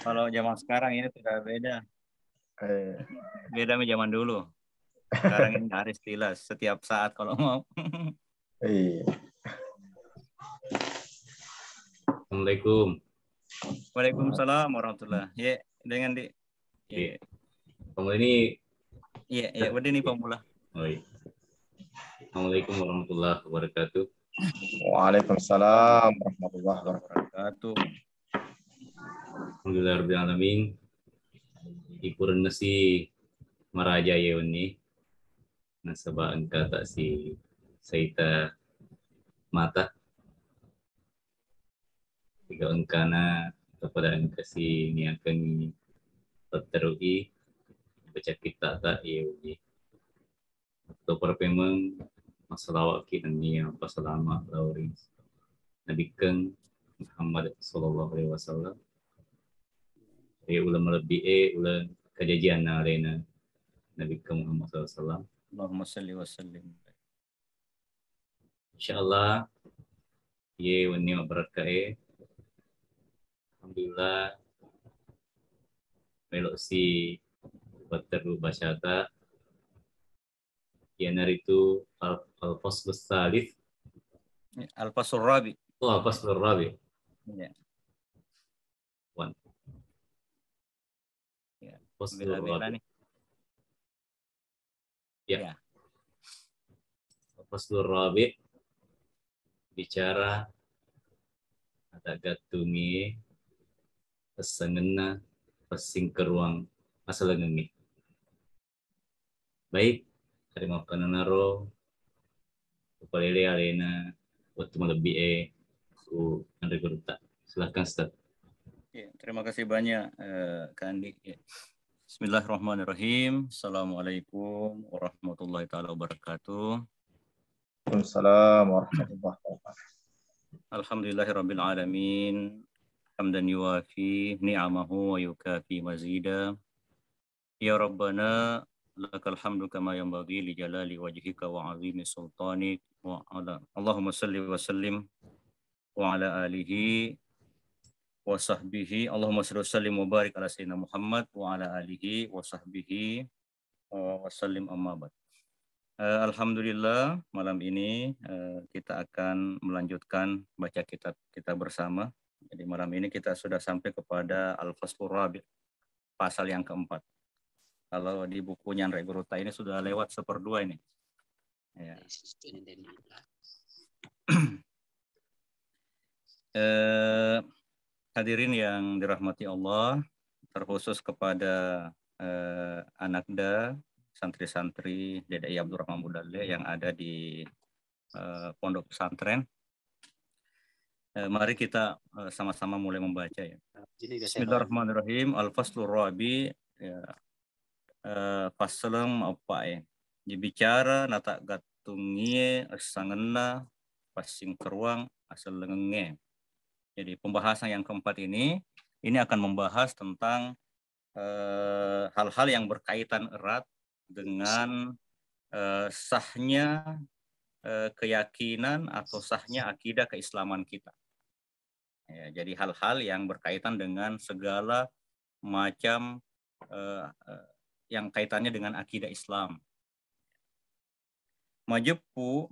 Kalau zaman sekarang ini sudah beda. Eh, Beda sama zaman dulu. Sekarang ini hari stilas setiap saat kalau mau. iya. Assalamualaikum. Waalaikumsalam warahmatullah. Ya, dengan di. Iya. Ya, Kamu ini ya, udah nih pemula. oh, iya. Assalamualaikum warahmatullahi wabarakatuh. Waalaikumsalam warahmatullahi wabarakatuh. Wabarakatuh. Alhamdulillah alamin. Ikuran nasi maraja yoni. Nasaba angka tak si saita mata. Tiga angkana kepada angka si niakan terterui baca kita tak yoni. Atau perpemang masalah kita ni apa selama lauring. Nabi Kang Muhammad sallallahu alaihi wasallam. Ulang lebih ulang kejadian arena Nabi Muhammad SAW. Allahumma salli wa sallim. InsyaAllah ye wani berkah alhamdulillah melok si bateru basyata yanar itu al-fasl salif Al-Fasur Rabi. al-fasl rabi Ya. wan Ya. fasl Bela-bela rabi nih. ya, Ya. al-fasl rabi bicara ada gatungi pesengena pesing keruang asal ngengi baik hari makanan naro upalele alena waktu lebih ku Andre Gurta. Silakan Ustaz. Ya, terima kasih banyak Kak Andi. Ya. Bismillahirrahmanirrahim. Assalamualaikum warahmatullahi taala wabarakatuh. Waalaikumsalam warahmatullahi wabarakatuh. Alhamdulillahirabbil alamin. Hamdan yuwafi ni'amahu wa yukafi mazida. Ya Rabbana lakal hamdu kama yanbaghi li jalali wajhika wa 'azimi sultanik wa ala Allahumma salli wa sallim wa ala alihi wa sahbihi Allahumma salli wa sallim wa barik ala sayyidina Muhammad wa ala alihi wa sahbihi wa sallim amma ba'd. Alhamdulillah malam ini kita akan melanjutkan baca kitab kita bersama. Jadi malam ini kita sudah sampai kepada Al-Faslur Rabi', pasal yang keempat. Kalau di bukunya Andre Guruta ini sudah lewat 1/2 ini. Ya. Hadirin yang dirahmati Allah, terkhusus kepada anakda, santri-santri DDI Abdurrahman Budalle yang ada di pondok pesantren. Mari kita sama-sama mulai membaca ya. Bismillahirrahmanirrahim. Al-Faslur Rabi ya. Faslem apa ya? Dibicara nata gatungie sangena pasing keruang asal lengenge. Jadi pembahasan yang keempat ini akan membahas tentang hal-hal yang berkaitan erat dengan sahnya keyakinan atau sahnya akidah keislaman kita. Ya, jadi hal-hal yang berkaitan dengan segala macam yang kaitannya dengan akidah Islam. Majepu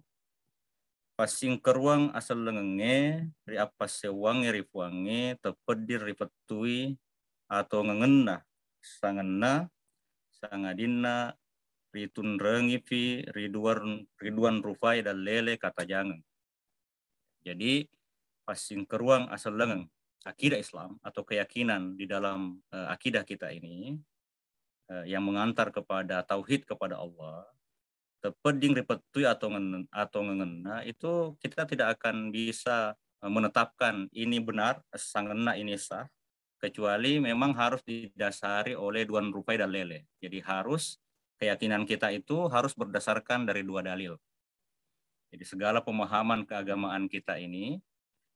pasing keruang asal lengenge ri apa sewange rifuange tepedir ripetui atau ngengena sangena sangadina ritun rengipi riduan rufai dan lele kata jangan. Jadi pasing keruang asal lengeng akidah Islam atau keyakinan di dalam akidah kita ini yang mengantar kepada tauhid kepada Allah. Tepeding ripetui atau ngengena itu kita tidak akan bisa menetapkan ini benar, sangena ini sah, kecuali memang harus didasari oleh duan rufai dan lele. Jadi harus keyakinan kita itu harus berdasarkan dari 2 dalil. Jadi segala pemahaman keagamaan kita ini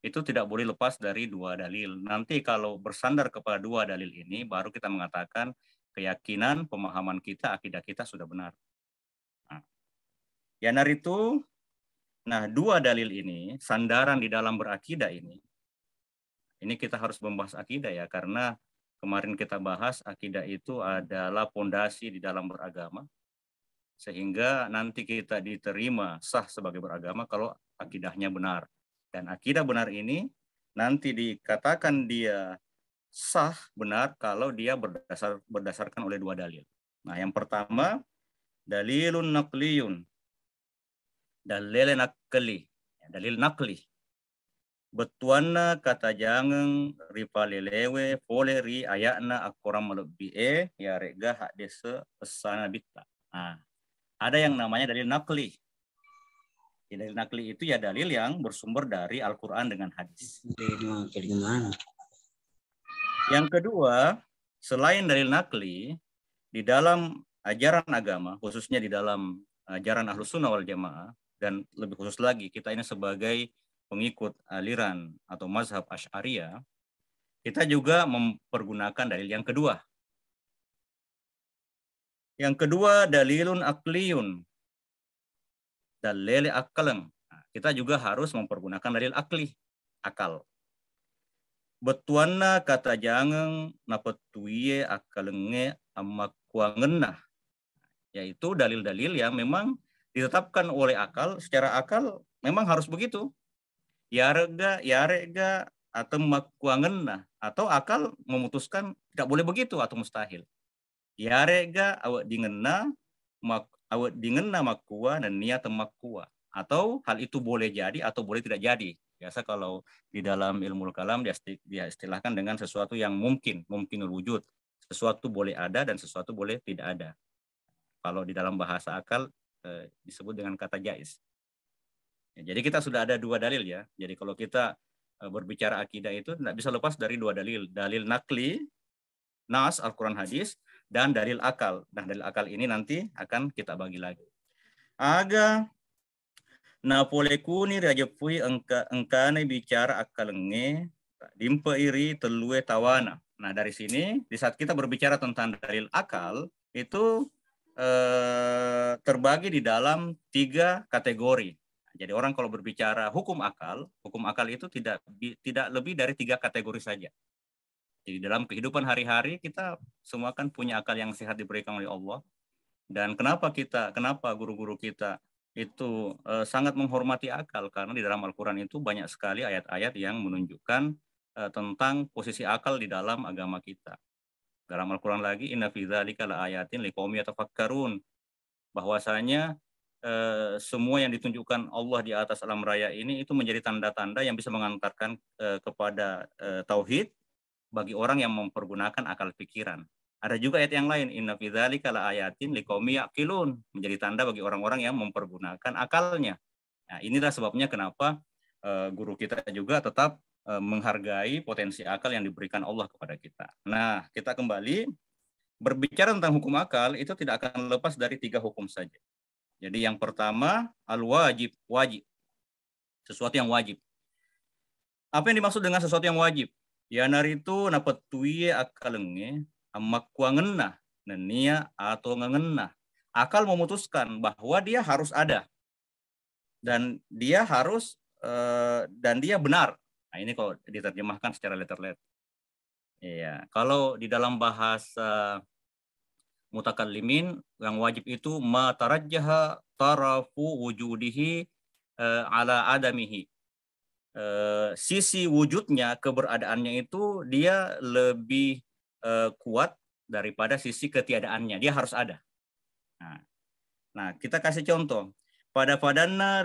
itu tidak boleh lepas dari 2 dalil. Nanti kalau bersandar kepada 2 dalil ini baru kita mengatakan keyakinan pemahaman kita, akidah kita sudah benar. Yanar itu, nah 2 dalil ini, sandaran di dalam berakidah ini kita harus membahas akidah ya, karena kemarin kita bahas akidah itu adalah pondasi di dalam beragama, sehingga nanti kita diterima sah sebagai beragama kalau akidahnya benar. Dan akidah benar ini nanti dikatakan dia sah benar kalau dia berdasarkan oleh dua dalil. Nah, yang pertama dalilun naqliyun, dalil nakli, dalil nakli. Betuanna kata jangan ripalelewe poleri ayakna akoram melebih ya rega hak desa pesana bitta. Nah, ada yang namanya dalil nakli. Dalil nakli itu ya dalil yang bersumber dari Al-Quran dengan hadis. Yang kedua, selain dalil nakli, di dalam ajaran agama, khususnya di dalam ajaran Ahlus Sunnah wal Jamaah, dan lebih khusus lagi kita ini sebagai pengikut aliran atau mazhab Asy'ariyah, kita juga mempergunakan dalil yang kedua. Yang kedua, dalilun akliyun, dalil akaleng. Nah, kita juga harus mempergunakan dalil akli, akal. Betuanna kata jangan napetuye akalenge amak kuangenah, yaitu dalil-dalil yang memang ditetapkan oleh akal, secara akal memang harus begitu. Yarega atau makuangenah, atau akal memutuskan tidak boleh begitu atau mustahil. Yarega awak dingena awak dingena makua dan niat makua, atau hal itu boleh jadi atau boleh tidak jadi. Biasa kalau di dalam ilmu kalam dia istilahkan dengan sesuatu yang mungkinul wujud. Sesuatu boleh ada dan sesuatu boleh tidak ada. Kalau di dalam bahasa akal disebut dengan kata jaiz. Jadi kita sudah ada dua dalil ya. Jadi kalau kita berbicara akidah itu tidak bisa lepas dari dua dalil. Dalil nakli, nas, Al-Quran hadis, dan dalil akal. Nah, dalil akal ini nanti akan kita bagi lagi. Aga napolekuni rajapui engkane bicara akalenge dimpe iri telue tawana. Nah, dari sini di saat kita berbicara tentang dalil akal itu terbagi di dalam 3 kategori. Jadi orang kalau berbicara hukum akal itu tidak lebih dari 3 kategori saja. Jadi dalam kehidupan hari-hari kita semua kan punya akal yang sehat diberikan oleh Allah. Dan kenapa guru-guru kita itu sangat menghormati akal, karena di dalam Al-Quran itu banyak sekali ayat-ayat yang menunjukkan tentang posisi akal di dalam agama kita. Dalam Al-Quran lagi, inna fi dzalika laayatin liqaumi yatafakkarun, bahwasanya semua yang ditunjukkan Allah di atas alam raya ini itu menjadi tanda-tanda yang bisa mengantarkan kepada tauhid bagi orang yang mempergunakan akal pikiran. Ada juga ayat yang lain, inna fi dzalika laayatin liqaumi yaqilun, menjadi tanda bagi orang-orang yang mempergunakan akalnya. Nah, inilah sebabnya kenapa guru kita juga tetap menghargai potensi akal yang diberikan Allah kepada kita. Nah, kita kembali berbicara tentang hukum akal itu tidak akan lepas dari 3 hukum saja. Jadi yang pertama al-wajib, wajib. Sesuatu yang wajib. Apa yang dimaksud dengan sesuatu yang wajib? Ya naritu napetuye akalenge amak kuangenah nenia atau ngengenah. Akal memutuskan bahwa dia harus ada. Dan dia harus dan dia benar. Nah, ini kalau diterjemahkan secara letter-letter. Iya, kalau di dalam bahasa mutakallimin yang wajib itu ma tarajjaha tarafu wujudihi ala adamihi. Sisi wujudnya, keberadaannya itu dia lebih kuat daripada sisi ketiadaannya. Dia harus ada. Nah, kita kasih contoh. Pada padanna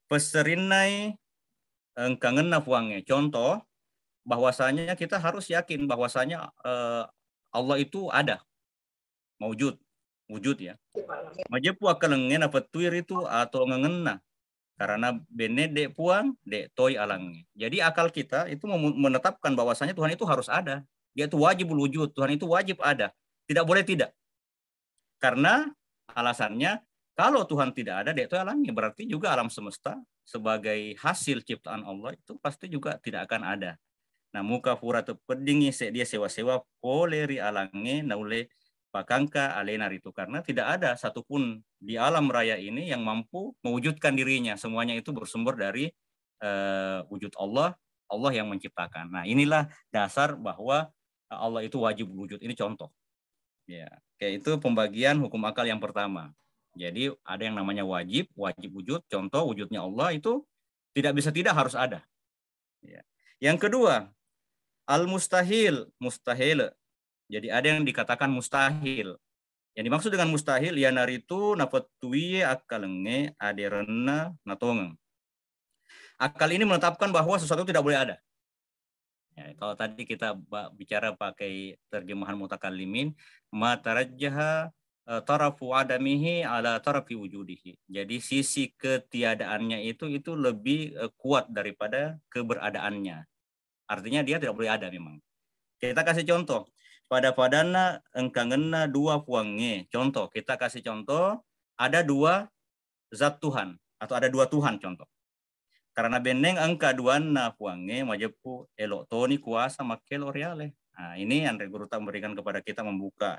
peserinai kangen nafuangnya. Contoh, bahwasanya kita harus yakin bahwasanya Allah itu ada, wujud ya. Majepu akalenge napetuir itu atau ngengena karena bene dek puang dek toy alangnya. Jadi akal kita itu menetapkan bahwasanya Tuhan itu harus ada. Dia itu wajib wujud, Tuhan itu wajib ada. Tidak boleh tidak. Karena alasannya kalau Tuhan tidak ada dek toy alangnya, berarti juga alam semesta sebagai hasil ciptaan Allah itu pasti juga tidak akan ada. Nah, muka fura tepedingi dia sewa-sewa poleri alange naule pakangka alenar itu, karena tidak ada satupun di alam raya ini yang mampu mewujudkan dirinya. Semuanya itu bersumber dari wujud Allah. Allah yang menciptakan. Nah, inilah dasar bahwa Allah itu wajib wujud. Ini contoh. Ya, kayak itu pembagian hukum akal yang pertama. Jadi ada yang namanya wajib wujud. Contoh wujudnya Allah itu tidak bisa tidak harus ada. Ya. Yang kedua, al-mustahil, mustahil. Jadi ada yang dikatakan mustahil. Yang dimaksud dengan mustahil ya naritu napetui akalenge aderena natongeng. Akal ini menetapkan bahwa sesuatu tidak boleh ada. Ya, kalau tadi kita bicara pakai terjemahan mutakallimin, ma tarajjaha tarafu adamihi ala tarafi wujudihi. Jadi sisi ketiadaannya itu lebih kuat daripada keberadaannya. Artinya dia tidak boleh ada memang. Kita kasih contoh. Pada padana engkangena dua puange. Contoh, kita kasih contoh ada dua zat Tuhan atau ada dua Tuhan contoh. Karena beneng angka duana puange majepu elok toni kuasa makelo reale. Nah, ini Andre Guru tak memberikan kepada kita membuka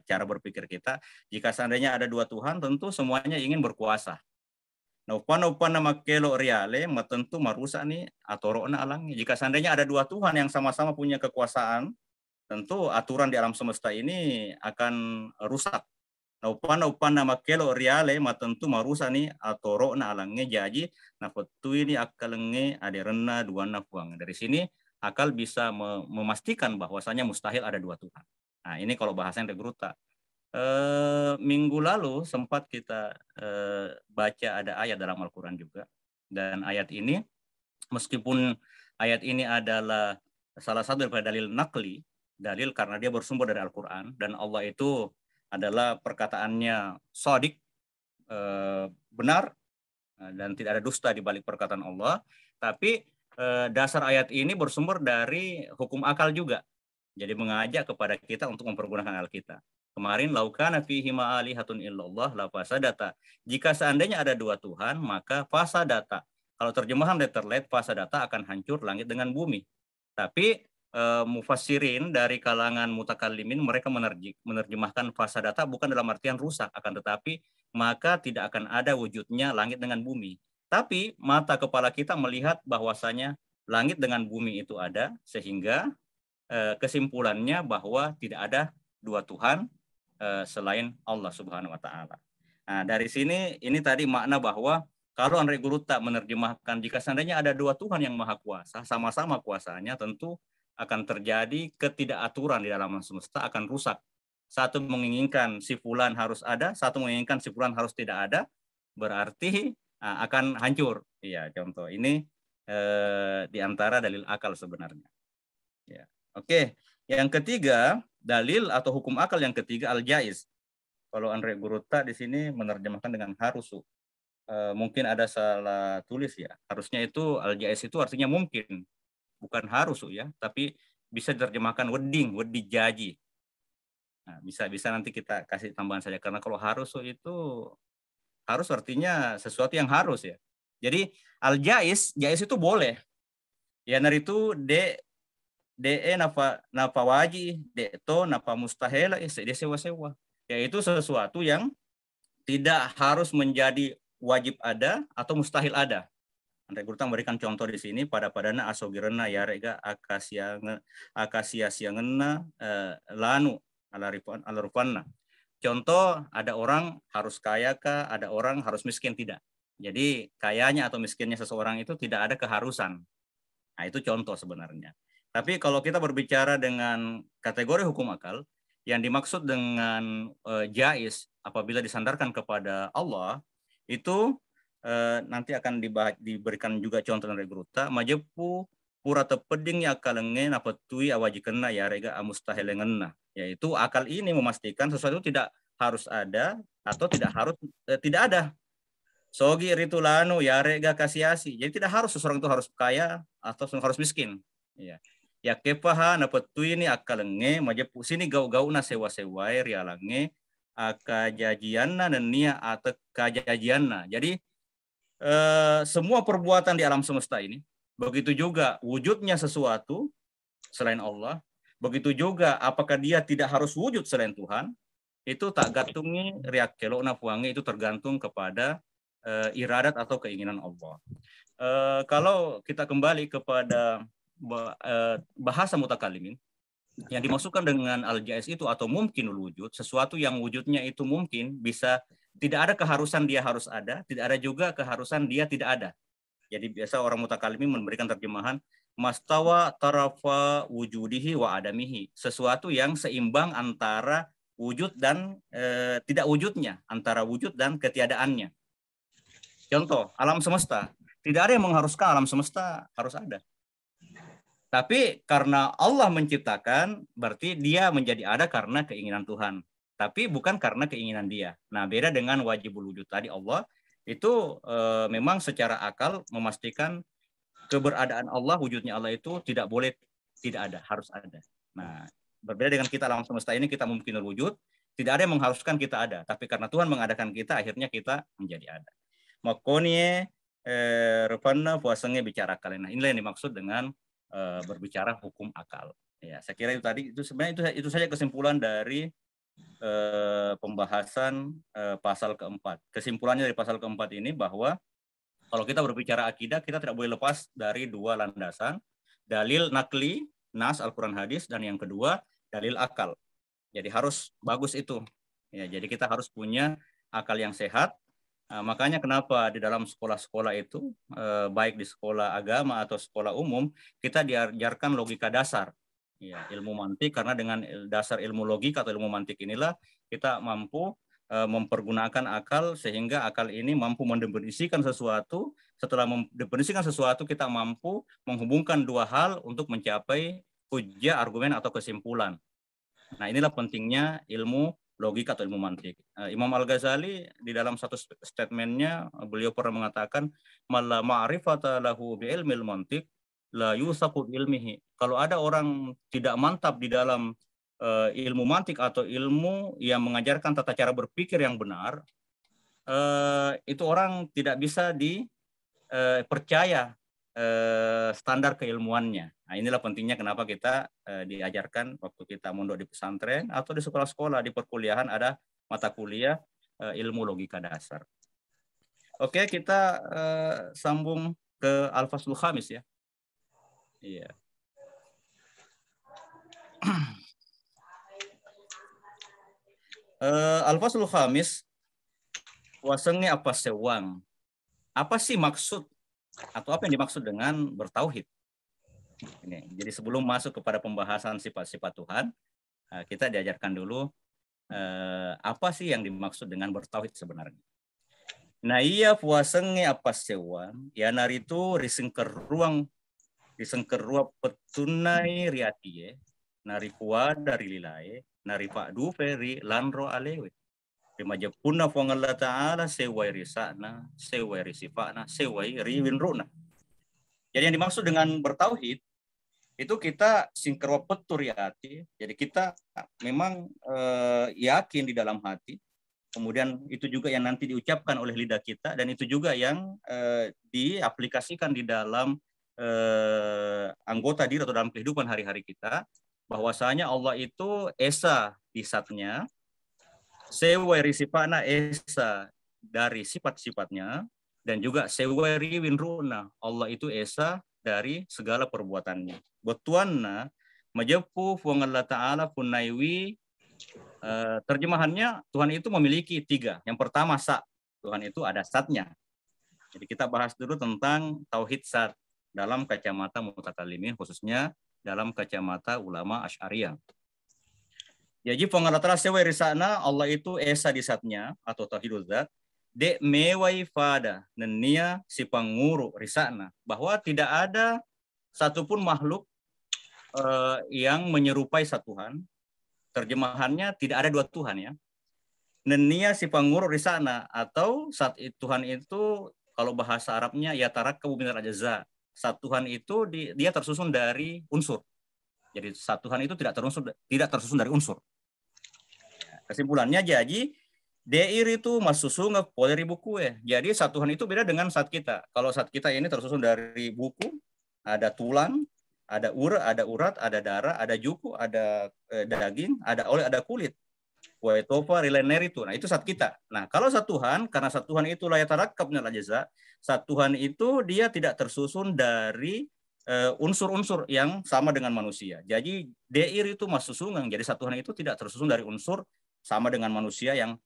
cara berpikir kita. Jika seandainya ada dua Tuhan, tentu semuanya ingin berkuasa. Nah, upana makelo reale, tentu marusak nih atau rokna alangnya. Jika seandainya ada dua Tuhan yang sama-sama punya kekuasaan, tentu aturan di alam semesta ini akan rusak. Nah, upana makelo reale tentu marusak nih atau rokna alangnya jadi nah fetu ini akalenge aderena dua nafuang. Dari sini akal bisa memastikan bahwasanya mustahil ada dua Tuhan. Nah, ini kalau bahasanya Regruta. Minggu lalu sempat kita baca ada ayat dalam Al-Quran juga. Dan ayat ini, meskipun ayat ini adalah salah satu daripada dalil nakli, dalil karena dia bersumber dari Al-Quran, dan Allah itu adalah perkataannya shadiq, benar, dan tidak ada dusta di balik perkataan Allah. Tapi dasar ayat ini bersumber dari hukum akal juga. Jadi mengajak kepada kita untuk mempergunakan akal kita. Kemarin laukana fihi ma'alihatun illallah la fasadata. Jika seandainya ada dua Tuhan, maka fasadata. Kalau terjemahan letterlet, fasadata akan hancur langit dengan bumi. Tapi mufassirin dari kalangan mutakallimin mereka menerjemahkan fasadata bukan dalam artian rusak, akan tetapi maka tidak akan ada wujudnya langit dengan bumi. Tapi mata kepala kita melihat bahwasanya langit dengan bumi itu ada, sehingga kesimpulannya bahwa tidak ada dua Tuhan selain Allah Subhanahu wa taala. Nah, dari sini ini tadi makna bahwa kalau Andre Guru tak menerjemahkan jika seandainya ada dua Tuhan yang maha kuasa, sama-sama kuasanya, tentu akan terjadi ketidakaturan di dalam semesta, akan rusak. Satu menginginkan si fulan harus ada, satu menginginkan si fulan harus tidak ada, berarti akan hancur. Iya, contoh ini di antara dalil akal sebenarnya. Ya. Oke, yang ketiga, dalil atau hukum akal yang ketiga al-jaiz. Kalau Andre Guruta di sini menerjemahkan dengan harusu. Mungkin ada salah tulis ya. Harusnya itu al-jaiz itu artinya mungkin. Bukan harusu ya, tapi bisa diterjemahkan wedding, wedi jaji. Nah, bisa nanti kita kasih tambahan saja, karena kalau harusu itu harus artinya sesuatu yang harus ya. Jadi al-jaiz, jaiz itu boleh. Ya naritu de napa waji, de to napa mustahil, de sewa-sewa. Yaitu sesuatu yang tidak harus menjadi wajib ada atau mustahil ada. Andre Guru memberikan contoh di sini pada padana asogirena ya rega akasia siangena lanu alarufana. Contoh ada orang harus kaya kah, ada orang harus miskin tidak. Jadi kayanya atau miskinnya seseorang itu tidak ada keharusan. Nah, itu contoh sebenarnya. Tapi kalau kita berbicara dengan kategori hukum akal, yang dimaksud dengan jaiz apabila disandarkan kepada Allah, itu nanti akan diberikan juga contoh dari Gruta, majepu pura tepeding ya kalenge napetui awajikena ya rega amustahilengenna. Yaitu akal ini memastikan sesuatu tidak harus ada atau tidak harus tidak ada. Sogi ritulano ya rega kasiasi. Jadi tidak harus seseorang itu harus kaya atau harus miskin. Ya. Ya kepaha napetui ini akalenge majepu sini gau-gauna sewa-sewai rialange akajajianna dan nia atau kajajianna. Jadi semua perbuatan di alam semesta ini, begitu juga wujudnya sesuatu selain Allah, begitu juga apakah dia tidak harus wujud selain Tuhan, itu tak gantungi riak kelok nafuangi, itu tergantung kepada iradat atau keinginan Allah. kalau kita kembali kepada bahasa mutakalimin, yang dimaksudkan dengan al-jaiz itu atau mungkinul wujud, sesuatu yang wujudnya itu mungkin, bisa tidak ada keharusan dia harus ada, tidak ada juga keharusan dia tidak ada. Jadi biasa orang mutakalimin memberikan terjemahan mastawa tarafa wujudihi wa adamihi, sesuatu yang seimbang antara wujud dan tidak wujudnya, antara wujud dan ketiadaannya. Contoh, alam semesta. Tidak ada yang mengharuskan alam semesta harus ada. Tapi karena Allah menciptakan, berarti dia menjadi ada karena keinginan Tuhan. Tapi bukan karena keinginan dia. Nah, beda dengan wajibul wujud tadi Allah, itu memang secara akal memastikan keberadaan Allah, wujudnya Allah itu tidak boleh tidak ada, harus ada. Nah, berbeda dengan kita alam semesta ini, kita mungkin wujud, tidak ada yang mengharuskan kita ada. Tapi karena Tuhan mengadakan kita, akhirnya kita menjadi ada. Makanya Revanna puasanya bicara akal. Nah, inilah yang dimaksud dengan berbicara hukum akal. Ya, saya kira itu tadi, itu sebenarnya itu saja kesimpulan dari pembahasan pasal keempat. Kesimpulannya dari pasal keempat ini bahwa kalau kita berbicara akidah, kita tidak boleh lepas dari dua landasan, dalil nakli, nas, Al-Quran, hadis, dan yang kedua dalil akal. Jadi harus bagus itu. Ya, jadi kita harus punya akal yang sehat. Makanya kenapa di dalam sekolah-sekolah itu, baik di sekolah agama atau sekolah umum, kita diajarkan logika dasar, ya, ilmu mantik, karena dengan dasar ilmu logika atau ilmu mantik inilah kita mampu mempergunakan akal, sehingga akal ini mampu mendefinisikan sesuatu. Setelah mendefinisikan sesuatu, kita mampu menghubungkan dua hal untuk mencapai hujjah, argumen, atau kesimpulan. Nah, inilah pentingnya ilmu logika atau ilmu mantik. Imam Al-Ghazali di dalam satu statementnya, beliau pernah mengatakan, "Malla ma'rifata lahu bi'ilmil mantik la yusafu ilmihi." Kalau ada orang tidak mantap di dalam ilmu mantik atau ilmu yang mengajarkan tata cara berpikir yang benar, itu orang tidak bisa dipercaya standar keilmuannya. Nah, inilah pentingnya kenapa kita diajarkan waktu kita mondok di pesantren atau di sekolah-sekolah, di perkuliahan ada mata kuliah ilmu logika dasar. Oke, kita sambung ke Al-Faslul Khamis ya. Iya. Al-Faslul Khamis, wasengnya apa sewang? Apa sih maksud atau apa yang dimaksud dengan bertauhid? Ini. Jadi sebelum masuk kepada pembahasan sifat-sifat Tuhan, kita diajarkan dulu apa sih yang dimaksud dengan bertauhid sebenarnya. Nah, iya puasengnya apa sewang? Ya naritu risengker ruang petunai riatie, nari kuat dari lilae, nari pak du feri lanro alewe. Remaja punna fuang Allah Ta'ala sewai risana, sewai risifana, sewai riwinruna. Jadi yang dimaksud dengan bertauhid, itu kita singkerwa peturiati, jadi kita memang yakin di dalam hati, kemudian itu juga yang nanti diucapkan oleh lidah kita, dan itu juga yang diaplikasikan di dalam anggota diri atau dalam kehidupan hari-hari kita, bahwasanya Allah itu esa di zatnya, seweri sifana esa dari sifat-sifatnya, dan juga seweri winruna, Allah itu esa dari segala perbuatannya. Betuanna majepu fuang Allah Ta'ala punaiwi, terjemahannya Tuhan itu memiliki tiga. Yang pertama sa, Tuhan itu ada zatnya. Jadi kita bahas dulu tentang tauhid zat dalam kacamata mutakalimin, khususnya dalam kacamata ulama Asy'ariyah. Jadi fuang Allah Ta'ala seweri sana, Allah itu esa di zatnya atau tauhidul zat. De mewai fada nenia si panguru risana, bahwa tidak ada satupun makhluk yang menyerupai satu Tuhan. Terjemahannya tidak ada dua Tuhan ya. Nenia si panguru risana, atau saat Tuhan itu kalau bahasa Arabnya ya tarakkabu minal ajza. Satu Tuhan itu dia tersusun dari unsur. Jadi satu Tuhan itu tidak tersusun dari unsur. Kesimpulannya jadi Deir itu masusun poleri buku ya. Jadi satu Tuhan itu beda dengan saat kita. Kalau saat kita ini tersusun dari buku, ada tulang, ada urat, ada darah, ada juku, ada daging, ada oleh, ada kulit. wa yatofa rilaner itu. Nah, itu zat kita. Nah, kalau zat Tuhan, karena zat Tuhan itu la yatarakkab minal ajza, zat Tuhan itu dia tidak tersusun dari unsur-unsur yang sama dengan manusia. Jadi deir itu masuk sungang. Jadi zat Tuhan itu tidak tersusun dari unsur sama dengan manusia yang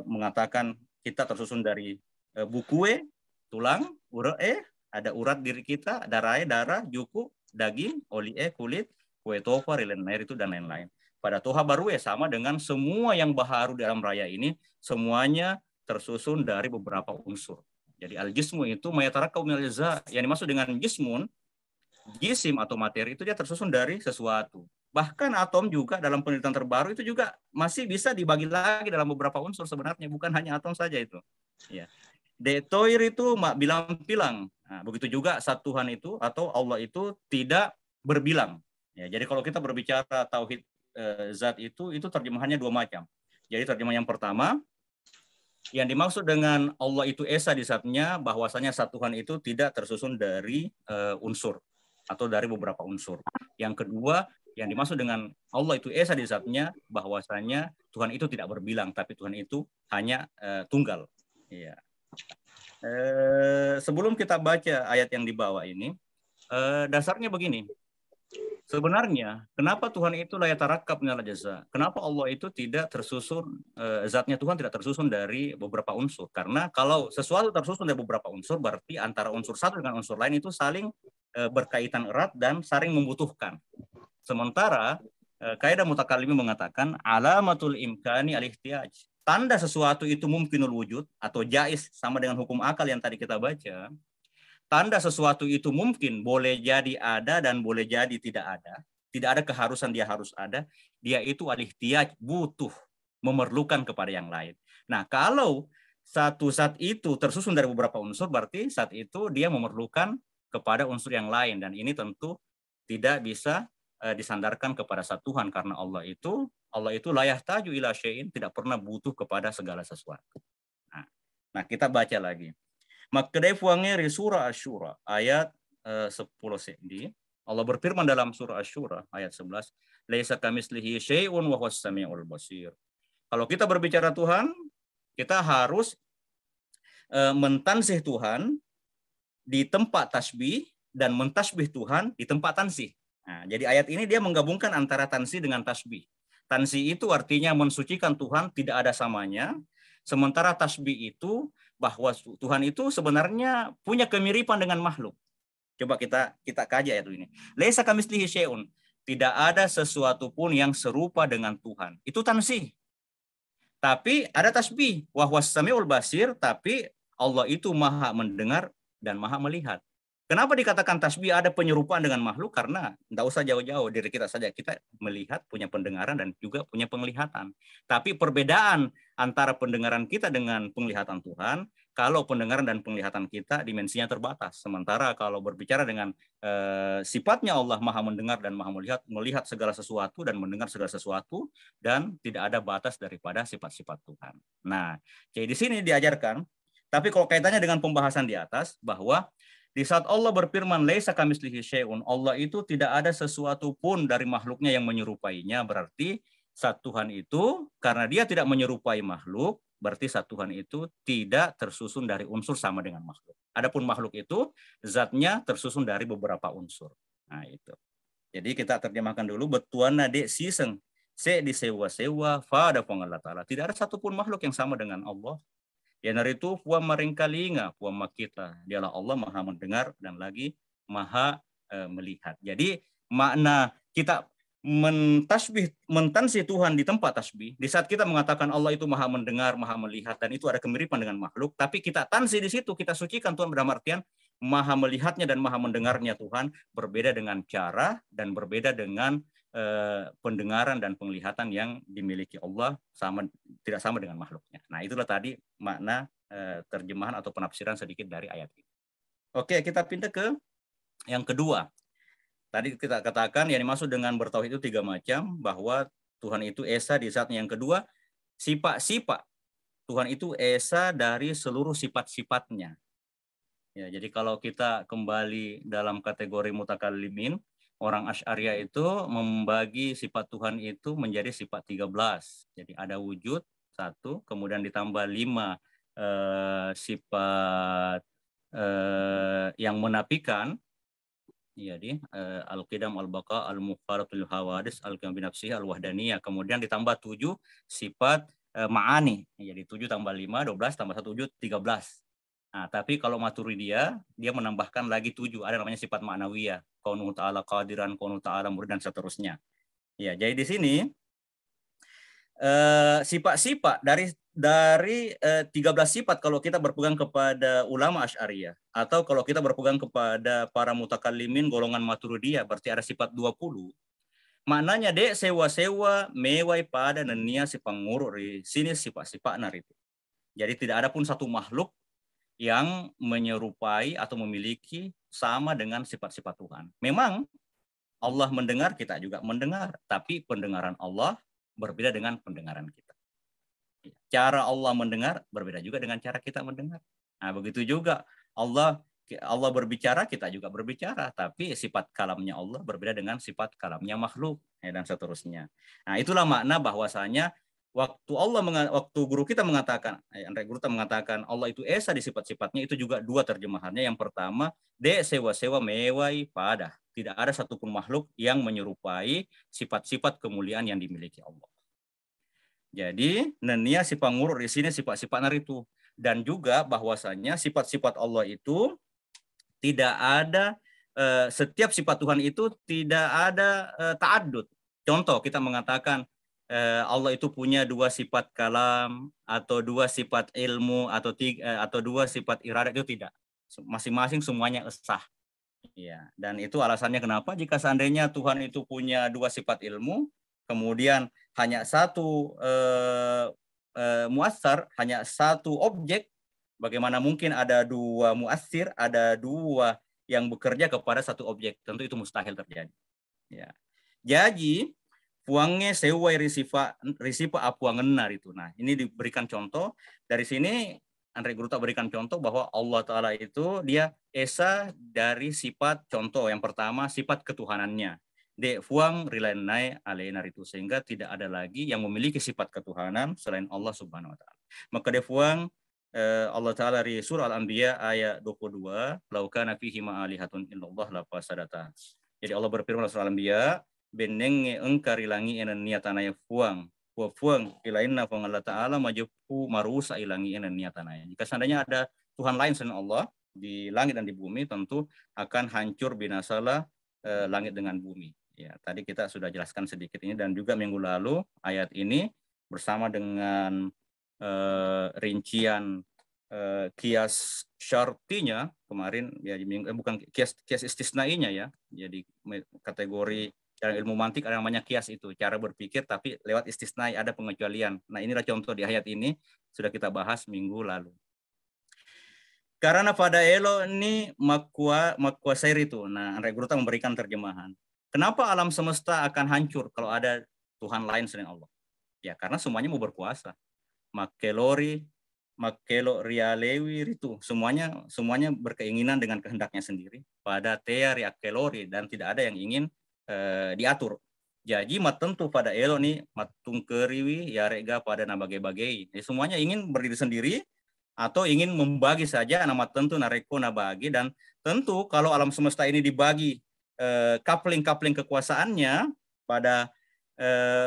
mengatakan kita tersusun dari bukue, tulang, ada urat diri kita, darah, juku, daging, olie, kulit, kue tofa, rilen air itu dan lain-lain. Pada toha baru sama dengan semua yang baharu di alam raya ini, semuanya tersusun dari beberapa unsur. Jadi al-jismu itu mayatarakkabu minal ajza. Yang dimaksud dengan jismun, jisim atau materi itu dia tersusun dari sesuatu. Bahkan atom juga dalam penelitian terbaru itu juga masih bisa dibagi lagi dalam beberapa unsur sebenarnya, bukan hanya atom saja itu. Ya. Detoir itu bilang-bilang. Nah, begitu juga zat Tuhan itu atau Allah itu tidak berbilang. Ya, jadi kalau kita berbicara tauhid zat itu terjemahannya dua macam. Jadi terjemahan yang pertama, yang dimaksud dengan Allah itu esa di zatnya, bahwasanya zat Tuhan itu tidak tersusun dari unsur atau dari beberapa unsur. Yang kedua, yang dimaksud dengan Allah itu esa di zatnya, bahwasanya Tuhan itu tidak berbilang, tapi Tuhan itu hanya tunggal. Ya. Sebelum kita baca ayat yang di bawah ini, dasarnya begini. Sebenarnya, kenapa Tuhan itu la yatarakkab minal ajza? Kenapa Allah itu tidak tersusun, zatnya Tuhan tidak tersusun dari beberapa unsur? Karena kalau sesuatu tersusun dari beberapa unsur, berarti antara unsur satu dengan unsur lain itu saling berkaitan erat dan saling membutuhkan. Sementara, kaidah mutakallimin mengatakan, alamatul imkani al-ihtiyaj. Tanda sesuatu itu mungkinul wujud, atau jaiz, sama dengan hukum akal yang tadi kita baca. Tanda sesuatu itu mungkin boleh jadi ada dan boleh jadi tidak ada. Tidak ada keharusan dia harus ada. Dia itu al-ihtiyaj, butuh, memerlukan kepada yang lain. Nah, kalau satu zat itu tersusun dari beberapa unsur, berarti zat itu dia memerlukan kepada unsur yang lain. Dan ini tentu tidak bisa disandarkan kepada zat Tuhan, karena Allah itu la yahtaju ila syai'in, tidak pernah butuh kepada segala sesuatu. Nah, kita baca lagi. Makdai fuangnya di surah Asy-Syura ayat 10 di Allah berfirman dalam surah Asy-Syura ayat 11, laisa kamitslihi syai'un wa huwas samiul basir. Kalau kita berbicara Tuhan, kita harus mentansih Tuhan di tempat tasbih dan mentasbih Tuhan di tempat tansih. Nah, jadi ayat ini dia menggabungkan antara tansih dengan tasbih. Tansih itu artinya mensucikan Tuhan, tidak ada samanya. Sementara tasbih itu bahwa Tuhan itu sebenarnya punya kemiripan dengan makhluk. Coba kita kaji ayat ini. Laisa kamitslihi syai'un. Tidak ada sesuatu pun yang serupa dengan Tuhan. Itu tansih. Tapi ada tasbih. Wa huwas samiul basir, tapi Allah itu maha mendengar dan maha melihat. Kenapa dikatakan tasbih ada penyerupaan dengan makhluk? Karena tidak usah jauh-jauh, diri kita saja. Kita melihat, punya pendengaran dan juga punya penglihatan. Tapi perbedaan antara pendengaran kita dengan penglihatan Tuhan, kalau pendengaran dan penglihatan kita dimensinya terbatas. Sementara kalau berbicara dengan sifatnya Allah maha mendengar dan maha melihat segala sesuatu dan mendengar segala sesuatu, dan tidak ada batas daripada sifat-sifat Tuhan. Nah, jadi di sini diajarkan, tapi kalau kaitannya dengan pembahasan di atas, bahwa di saat Allah berfirman laisa kamitslihi syai'un, Allah itu tidak ada sesuatu pun dari makhluknya yang menyerupainya, berarti zat Tuhan itu karena dia tidak menyerupai makhluk, berarti zat Tuhan itu tidak tersusun dari unsur sama dengan makhluk. Adapun makhluk itu zatnya tersusun dari beberapa unsur. Nah, itu. Jadi kita terjemahkan dulu, betuana de siseng se disewa-sewa fa da Allah Ta'ala. Tidak ada satupun makhluk yang sama dengan Allah. Ya naritu puan maringkalinga puan makita, dialah Allah maha mendengar dan lagi maha melihat. Jadi makna kita mentansih Tuhan di tempat tasbih, di saat kita mengatakan Allah itu maha mendengar, maha melihat, dan itu ada kemiripan dengan makhluk, tapi kita tansih di situ, kita sucikan Tuhan dalam artian maha melihatnya dan maha mendengarnya Tuhan berbeda dengan cara dan berbeda dengan pendengaran dan penglihatan yang dimiliki Allah tidak sama dengan makhluknya. Nah, itulah tadi makna terjemahan atau penafsiran sedikit dari ayat ini. Oke, kita pindah ke yang kedua. Tadi kita katakan yang dimaksud dengan bertauhid itu 3 macam, bahwa Tuhan itu esa di zatnya. Yang kedua, sifat-sifat. Tuhan itu esa dari seluruh sifat-sifatnya. Ya, jadi kalau kita kembali dalam kategori mutakallimin, orang Asy'ariyah itu membagi sifat Tuhan itu menjadi sifat 13. Jadi ada wujud 1, kemudian ditambah 5 sifat yang menafikan. Jadi al-qidam, al-baqa, al-mukhalatul hawadis, al-qiyam binafsihi, al-wahdaniyah. Kemudian ditambah 7 sifat ma'ani. Jadi 7 tambah 5, 12 tambah 1, 7, 13. Nah, tapi kalau Maturidiyah, dia menambahkan lagi 7, ada namanya sifat ma'nawiyah, kaunuhu ta'ala qadiran, kaunuhu ta'ala murid, dan seterusnya. Ya, jadi di sini sifat-sifat dari 13 sifat kalau kita berpegang kepada ulama Asy'ariyah, atau kalau kita berpegang kepada para mutakallimin golongan Maturidiyah, berarti ada sifat 20. Maknanya dek sewa-sewa mewai pada nenia si panguruk di sini sifat-sifat itu. Jadi tidak ada pun satu makhluk yang menyerupai atau memiliki sama dengan sifat-sifat Tuhan. Memang Allah mendengar, kita juga mendengar, tapi pendengaran Allah berbeda dengan pendengaran kita. Cara Allah mendengar berbeda juga dengan cara kita mendengar. Nah, begitu juga Allah berbicara, kita juga berbicara, tapi sifat kalamnya Allah berbeda dengan sifat kalamnya makhluk, dan seterusnya. Nah, itulah makna bahwasanya waktu guru kita mengatakan, Andre Guru mengatakan Allah itu esa di sifat-sifatnya, itu juga 2 terjemahannya. Yang pertama, de sewa-sewa mewai pada. Tidak ada satupun makhluk yang menyerupai sifat-sifat kemuliaan yang dimiliki Allah. Jadi, nenia sifat ngurur di sini sifat-sifat itu. Dan juga bahwasanya sifat-sifat Allah itu tidak ada, setiap sifat Tuhan itu tidak ada ta'addud. Contoh, kita mengatakan Allah itu punya 2 sifat kalam, atau 2 sifat ilmu, atau 2 sifat iradat, itu tidak. Masing-masing semuanya sah. Ya, dan itu alasannya kenapa jika seandainya Tuhan itu punya 2 sifat ilmu, kemudian hanya satu muassar, hanya satu objek, bagaimana mungkin ada 2 muassir, ada 2 yang bekerja kepada satu objek? Tentu itu mustahil terjadi. Ya. Jadi puangnya sewai risipa apuangenar itu. Nah, ini diberikan contoh dari sini. Andre Guru tak berikan contoh bahwa Allah Ta'ala itu dia esa dari sifat, contoh yang pertama sifat ketuhanannya. De fuang rilainai alainar itu, sehingga tidak ada lagi yang memiliki sifat ketuhanan selain Allah Subhanahu wa Ta'ala. Maka de fuang Allah Ta'ala di surah Al-Anbiya ayat 22, laukana fihi ma'alihatun illallah la fasadata. Jadi Allah berfirman surah Al-Anbiya, benenge engkarilangi enen niatanaya fuang ilainna fuang Allah Ta'ala majupu marusa ilangi enen niatanaya. Jika seandainya ada Tuhan lain selain Allah di langit dan di bumi, tentu akan hancur binasalah langit dengan bumi. Ya, tadi kita sudah jelaskan sedikit ini, dan juga minggu lalu ayat ini bersama dengan rincian kias syartinya kemarin, ya bukan kias istisnainya ya. Jadi kategori dalam ilmu mantik ada namanya kias, itu cara berpikir tapi lewat istisnai, ada pengecualian. Nah, inilah contoh di ayat ini sudah kita bahas minggu lalu. Karena pada elo ini makwa sair itu. Nah, Andre Guru memberikan terjemahan. Kenapa alam semesta akan hancur kalau ada Tuhan lain selain Allah? Ya, karena semuanya mau berkuasa. Makelo rialewi itu semuanya berkeinginan dengan kehendaknya sendiri. Pada tea riakelori, dan tidak ada yang ingin diatur. Jadi tentu pada elo nih matung keriwi ya rega pada nabagai-bagai. Semuanya ingin berdiri sendiri atau ingin membagi saja, nama tentu nareko nabagi. Dan tentu kalau alam semesta ini dibagi kapling kekuasaannya pada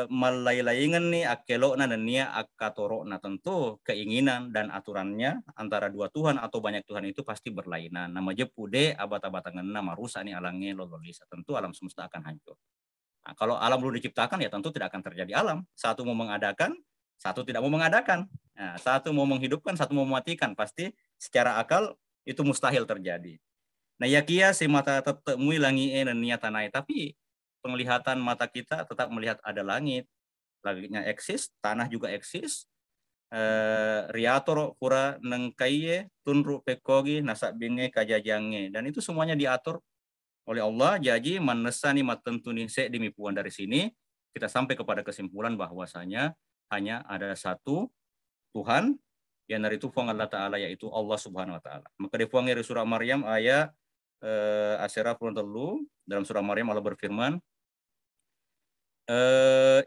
malai-laingan nih akelokna dan nia akatorokna, tentu keinginan dan aturannya antara 2 Tuhan atau banyak Tuhan itu pasti berlainan. Nama jepude abata-batangan nama rusak nih alangnya lololisa, tentu alam semesta akan hancur. Nah, kalau alam belum diciptakan ya tentu tidak akan terjadi alam. Satu mau mengadakan, satu tidak mau mengadakan. Nah, satu mau menghidupkan, satu mau mematikan. Pasti secara akal itu mustahil terjadi. Nah, ya kia si mata tetemui langi dan niatanai, tapi penglihatan mata kita tetap melihat ada langit, langitnya eksis, tanah juga eksis. Riator pura nengkaiye tunru pekogi nasak binge kajajange, dan itu semuanya diatur oleh Allah. Jadi manesani matentuni se dimipuan. Dari sini kita sampai kepada kesimpulan bahwasanya hanya ada satu Tuhan, yang dari itu fuang Allah Ta'ala, yaitu Allah Subhanahu wa Ta'ala. Maka di fuang dari surah Maryam ayat Asyara Frontelu, Dalam surah Maryam Allah berfirman,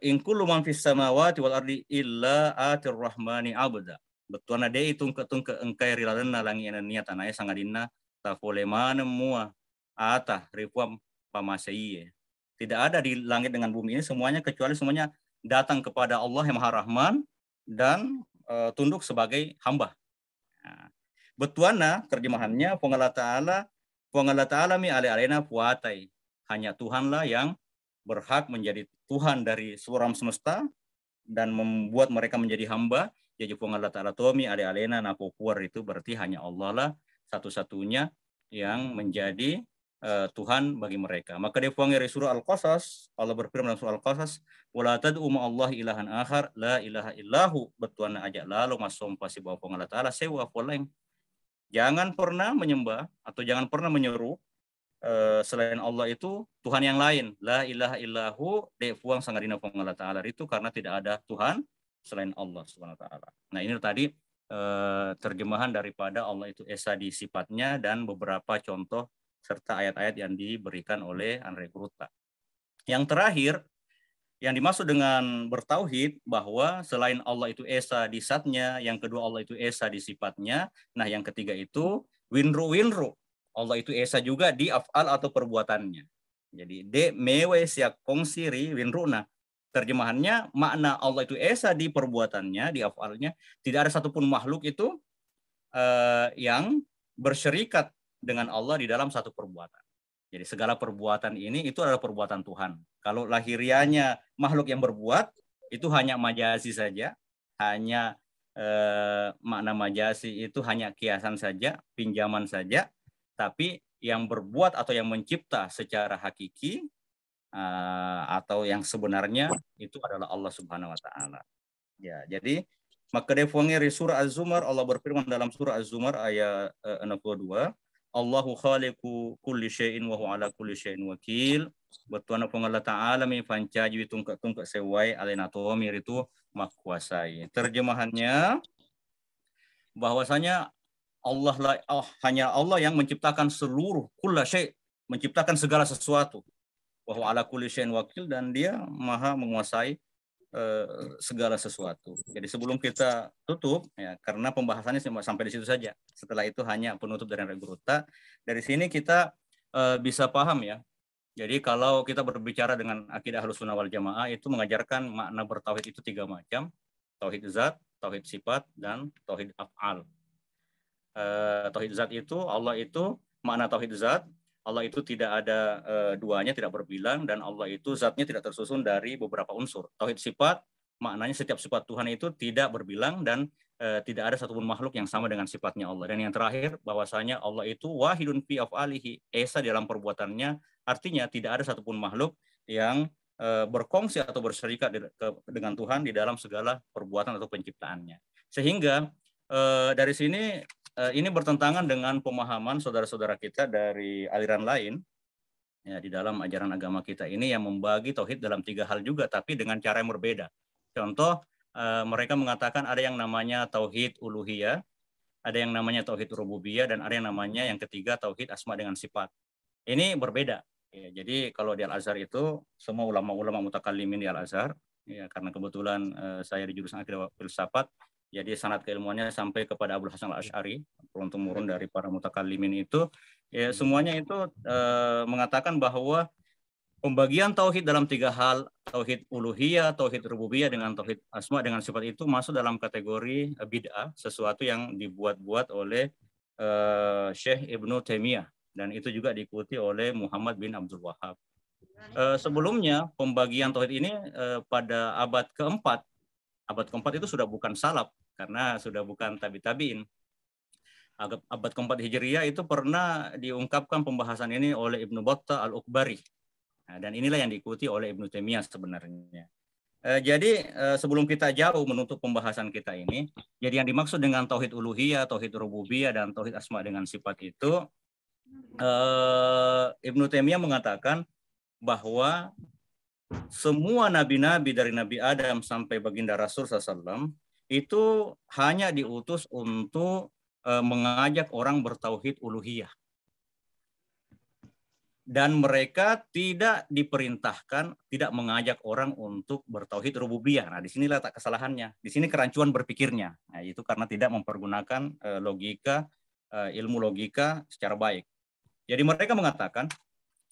in kullu man fis samawati wal ardi illa atir rahmani abda. Betuana de tungke engkai rilalena langi ania tanaya sangadina tafole mana mua ata ripuam pamasaiye. Tidak ada di langit dengan bumi ini semuanya kecuali semuanya datang kepada Allah yang Maha Rahman dan tunduk sebagai hamba. Nah, betuana terjemahannya pengala ta'ala mi ale-alena puatai. Hanya Tuhanlah yang berhak menjadi Tuhan dari seluruh semesta dan membuat mereka menjadi hamba. Jadi pengala ta'ala tomi ale-alena napopuar itu berarti hanya Allah lah satu-satunya yang menjadi Tuhan bagi mereka. Maka dia puang dari surah Al-Qasas, Allah berfirman dalam surah Al-Qasas, wala tad'u Allah ilahan akhar la ilaha illahu, betuana ajak lalu masom pasi bawa pengala ta'ala sewa poleng. Jangan pernah menyembah atau jangan pernah menyeru selain Allah itu Tuhan yang lain. La ilaha illahu de puang sangadina pengala ta'ala itu karena tidak ada Tuhan selain Allah Subhanahu wa taala. Nah, ini tadi terjemahan daripada Allah itu esa di sifatnya dan beberapa contoh serta ayat-ayat yang diberikan oleh Andre Gruta. Yang terakhir, yang dimaksud dengan bertauhid bahwa selain Allah itu esa di zatnya, yang kedua Allah itu esa di sifatnya, nah yang ketiga itu winru. Allah itu esa juga di af'al atau perbuatannya. Jadi de mewe siak kongsiri winruna. Terjemahannya makna Allah itu esa di perbuatannya, di af'alnya, tidak ada satupun makhluk itu yang bersyarikat dengan Allah di dalam satu perbuatan. Jadi segala perbuatan ini itu adalah perbuatan Tuhan. Kalau lahirianya makhluk yang berbuat itu hanya majazi saja, hanya makna majazi itu hanya kiasan saja, pinjaman saja. Tapi yang berbuat atau yang mencipta secara hakiki atau yang sebenarnya itu adalah Allah Subhanahu Wa Taala. Ya, jadi maka defongi surah Az-Zumar Allah berfirman dalam surah Az-Zumar ayat 62. Allahu khaliqu kulli syai'in wa huwa ala kulli syai'in wakil. Betuana Allah Ta'ala mi fancaji tungkak sewai alena tomir itu makuasai. Terjemahannya bahwasanya hanya Allah yang menciptakan seluruh kulla syai', menciptakan segala sesuatu. Wa huwa ala kulli syai'in wakil dan dia maha menguasai segala sesuatu. Jadi sebelum kita tutup, ya, karena pembahasannya sampai di situ saja. Setelah itu hanya penutup dari Regruta. Dari sini kita bisa paham ya. Jadi kalau kita berbicara dengan akidah Ahlussunnah wal Jamaah itu mengajarkan makna bertauhid itu 3 macam. Tauhid zat, tauhid sifat, dan tauhid af'al. Tauhid zat itu Allah itu makna tauhid zat. Allah itu tidak ada duanya, tidak berbilang, dan Allah itu zatnya tidak tersusun dari beberapa unsur. Tauhid sifat, maknanya setiap sifat Tuhan itu tidak berbilang dan tidak ada satupun makhluk yang sama dengan sifatnya Allah. Dan yang terakhir, bahwasanya Allah itu wahidun fi af'alihi, esa dalam perbuatannya, artinya tidak ada satupun makhluk yang berkongsi atau berserikat dengan Tuhan di dalam segala perbuatan atau penciptaannya. Sehingga dari sini ini bertentangan dengan pemahaman saudara-saudara kita dari aliran lain ya, di dalam ajaran agama kita ini yang membagi tauhid dalam 3 hal juga, tapi dengan cara yang berbeda. Contoh, mereka mengatakan ada yang namanya tauhid uluhiyah, ada yang namanya tauhid rububiyah, dan ada yang namanya yang ketiga tauhid asma dengan sifat. Ini berbeda. Ya, jadi kalau di Al-Azhar itu semua ulama-ulama mutakallimin di Al-Azhar, ya, karena kebetulan saya di jurusan akidah filsafat, jadi sanad keilmuannya sampai kepada Abul Hasan Al-Asy'ari, turun-temurun dari para mutakallimin itu, ya, semuanya itu mengatakan bahwa pembagian tauhid dalam 3 hal, tauhid uluhiyah, tauhid rububiyah dengan tauhid asma dengan sifat itu masuk dalam kategori bid'ah, sesuatu yang dibuat-buat oleh Syekh Ibnu Taimiyah, dan itu juga diikuti oleh Muhammad bin Abdul Wahhab. Sebelumnya pembagian tauhid ini pada abad keempat itu sudah bukan salaf karena sudah bukan tabi'in. Abad keempat Hijriyah itu pernah diungkapkan pembahasan ini oleh Ibnu Battah Al-Ukbari. Nah, dan inilah yang diikuti oleh Ibnu Taimiyah sebenarnya. Jadi sebelum kita jauh menutup pembahasan kita ini, jadi yang dimaksud dengan tauhid uluhiyah, tauhid rububiyah, dan tauhid asma dengan sifat itu, Ibnu Taimiyah mengatakan bahwa semua nabi-nabi dari Nabi Adam sampai baginda Rasul SAW itu hanya diutus untuk mengajak orang bertauhid uluhiyah. dan mereka tidak diperintahkan, tidak mengajak orang untuk bertauhid rububiyah. Nah, di sinilah tak kesalahannya. Di sini kerancuan berpikirnya. Nah, itu karena tidak mempergunakan logika, ilmu logika secara baik. Jadi mereka mengatakan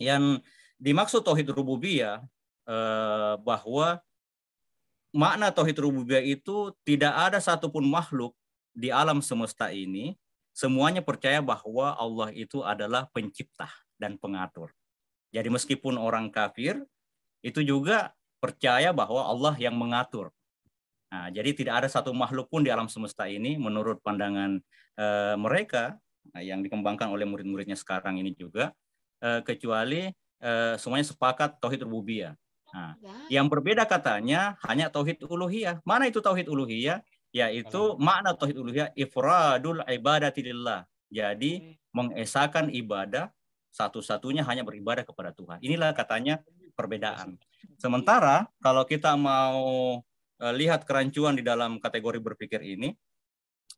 yang dimaksud tauhid rububiyah bahwa makna tauhid rububiyah itu tidak ada satupun makhluk di alam semesta ini semuanya percaya bahwa Allah itu adalah pencipta dan pengatur. Jadi meskipun orang kafir itu juga percaya bahwa Allah yang mengatur. Nah, jadi tidak ada satu makhluk pun di alam semesta ini menurut pandangan mereka yang dikembangkan oleh murid-muridnya sekarang ini juga kecuali semuanya sepakat tauhid rububiyah. Nah, yang berbeda katanya hanya tauhid uluhiyah. Mana itu tauhid uluhiyah? Yaitu makna tauhid uluhiyah ifradul ibadati lillah. Jadi mengesahkan ibadah satu-satunya hanya beribadah kepada Tuhan. Inilah katanya perbedaan. Sementara kalau kita mau lihat kerancuan di dalam kategori berpikir ini,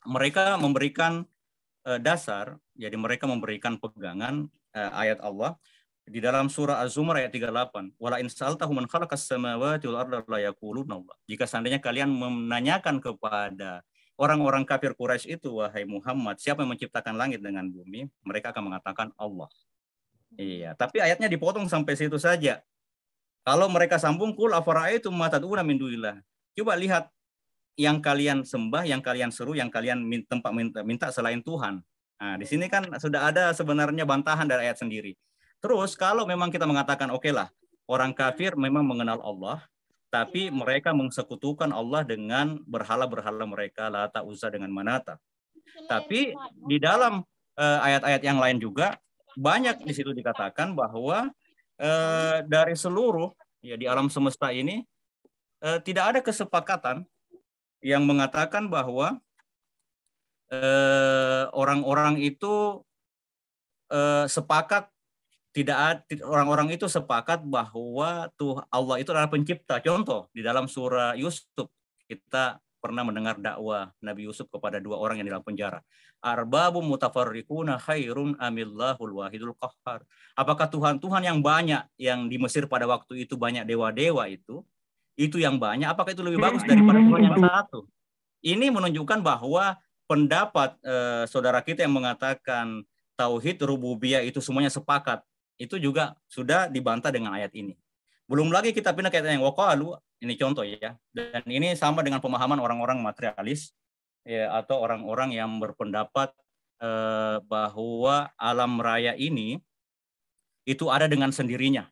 mereka memberikan dasar, jadi mereka memberikan pegangan ayat Allah di dalam surah Az-Zumar ayat 38. Wala in sa'altahu man khalaqas samawati wal arda la yaquluna Allah. Jika seandainya kalian menanyakan kepada orang-orang kafir Quraisy itu, wahai Muhammad, siapa yang menciptakan langit dengan bumi? Mereka akan mengatakan Allah. Iya, tapi ayatnya dipotong sampai situ saja. Kalau mereka sambung qul afara'aitum ma tad'una min dunillah. Coba lihat yang kalian sembah, yang kalian seru, yang kalian minta selain Tuhan. Nah, di sini kan sudah ada sebenarnya bantahan dari ayat sendiri. Terus kalau memang kita mengatakan oke lah, orang kafir memang mengenal Allah, tapi mereka mensekutukan Allah dengan berhala-berhala mereka, Lata, Uzza dengan Manata. Tapi di dalam ayat-ayat yang lain juga banyak di situ dikatakan bahwa dari seluruh ya di alam semesta ini tidak ada kesepakatan yang mengatakan bahwa orang-orang itu sepakat, tidak orang-orang itu sepakat bahwa Allah itu adalah pencipta. Contoh di dalam surah Yusuf kita pernah mendengar dakwah Nabi Yusuf kepada dua orang yang di dalam penjara. Arbabum mutafarriquna khairun amillahul wahidul qahhar. Apakah Tuhan-Tuhan yang banyak yang di Mesir pada waktu itu banyak dewa-dewa itu yang banyak, apakah itu lebih bagus daripada Tuhan yang satu? Ini menunjukkan bahwa pendapat saudara kita yang mengatakan tauhid rububiyah itu semuanya sepakat, itu juga sudah dibantah dengan ayat ini. Belum lagi kita pindah ke ayat yang waqalu, ini contoh ya, dan ini sama dengan pemahaman orang-orang materialis ya, atau orang-orang yang berpendapat bahwa alam raya ini itu ada dengan sendirinya,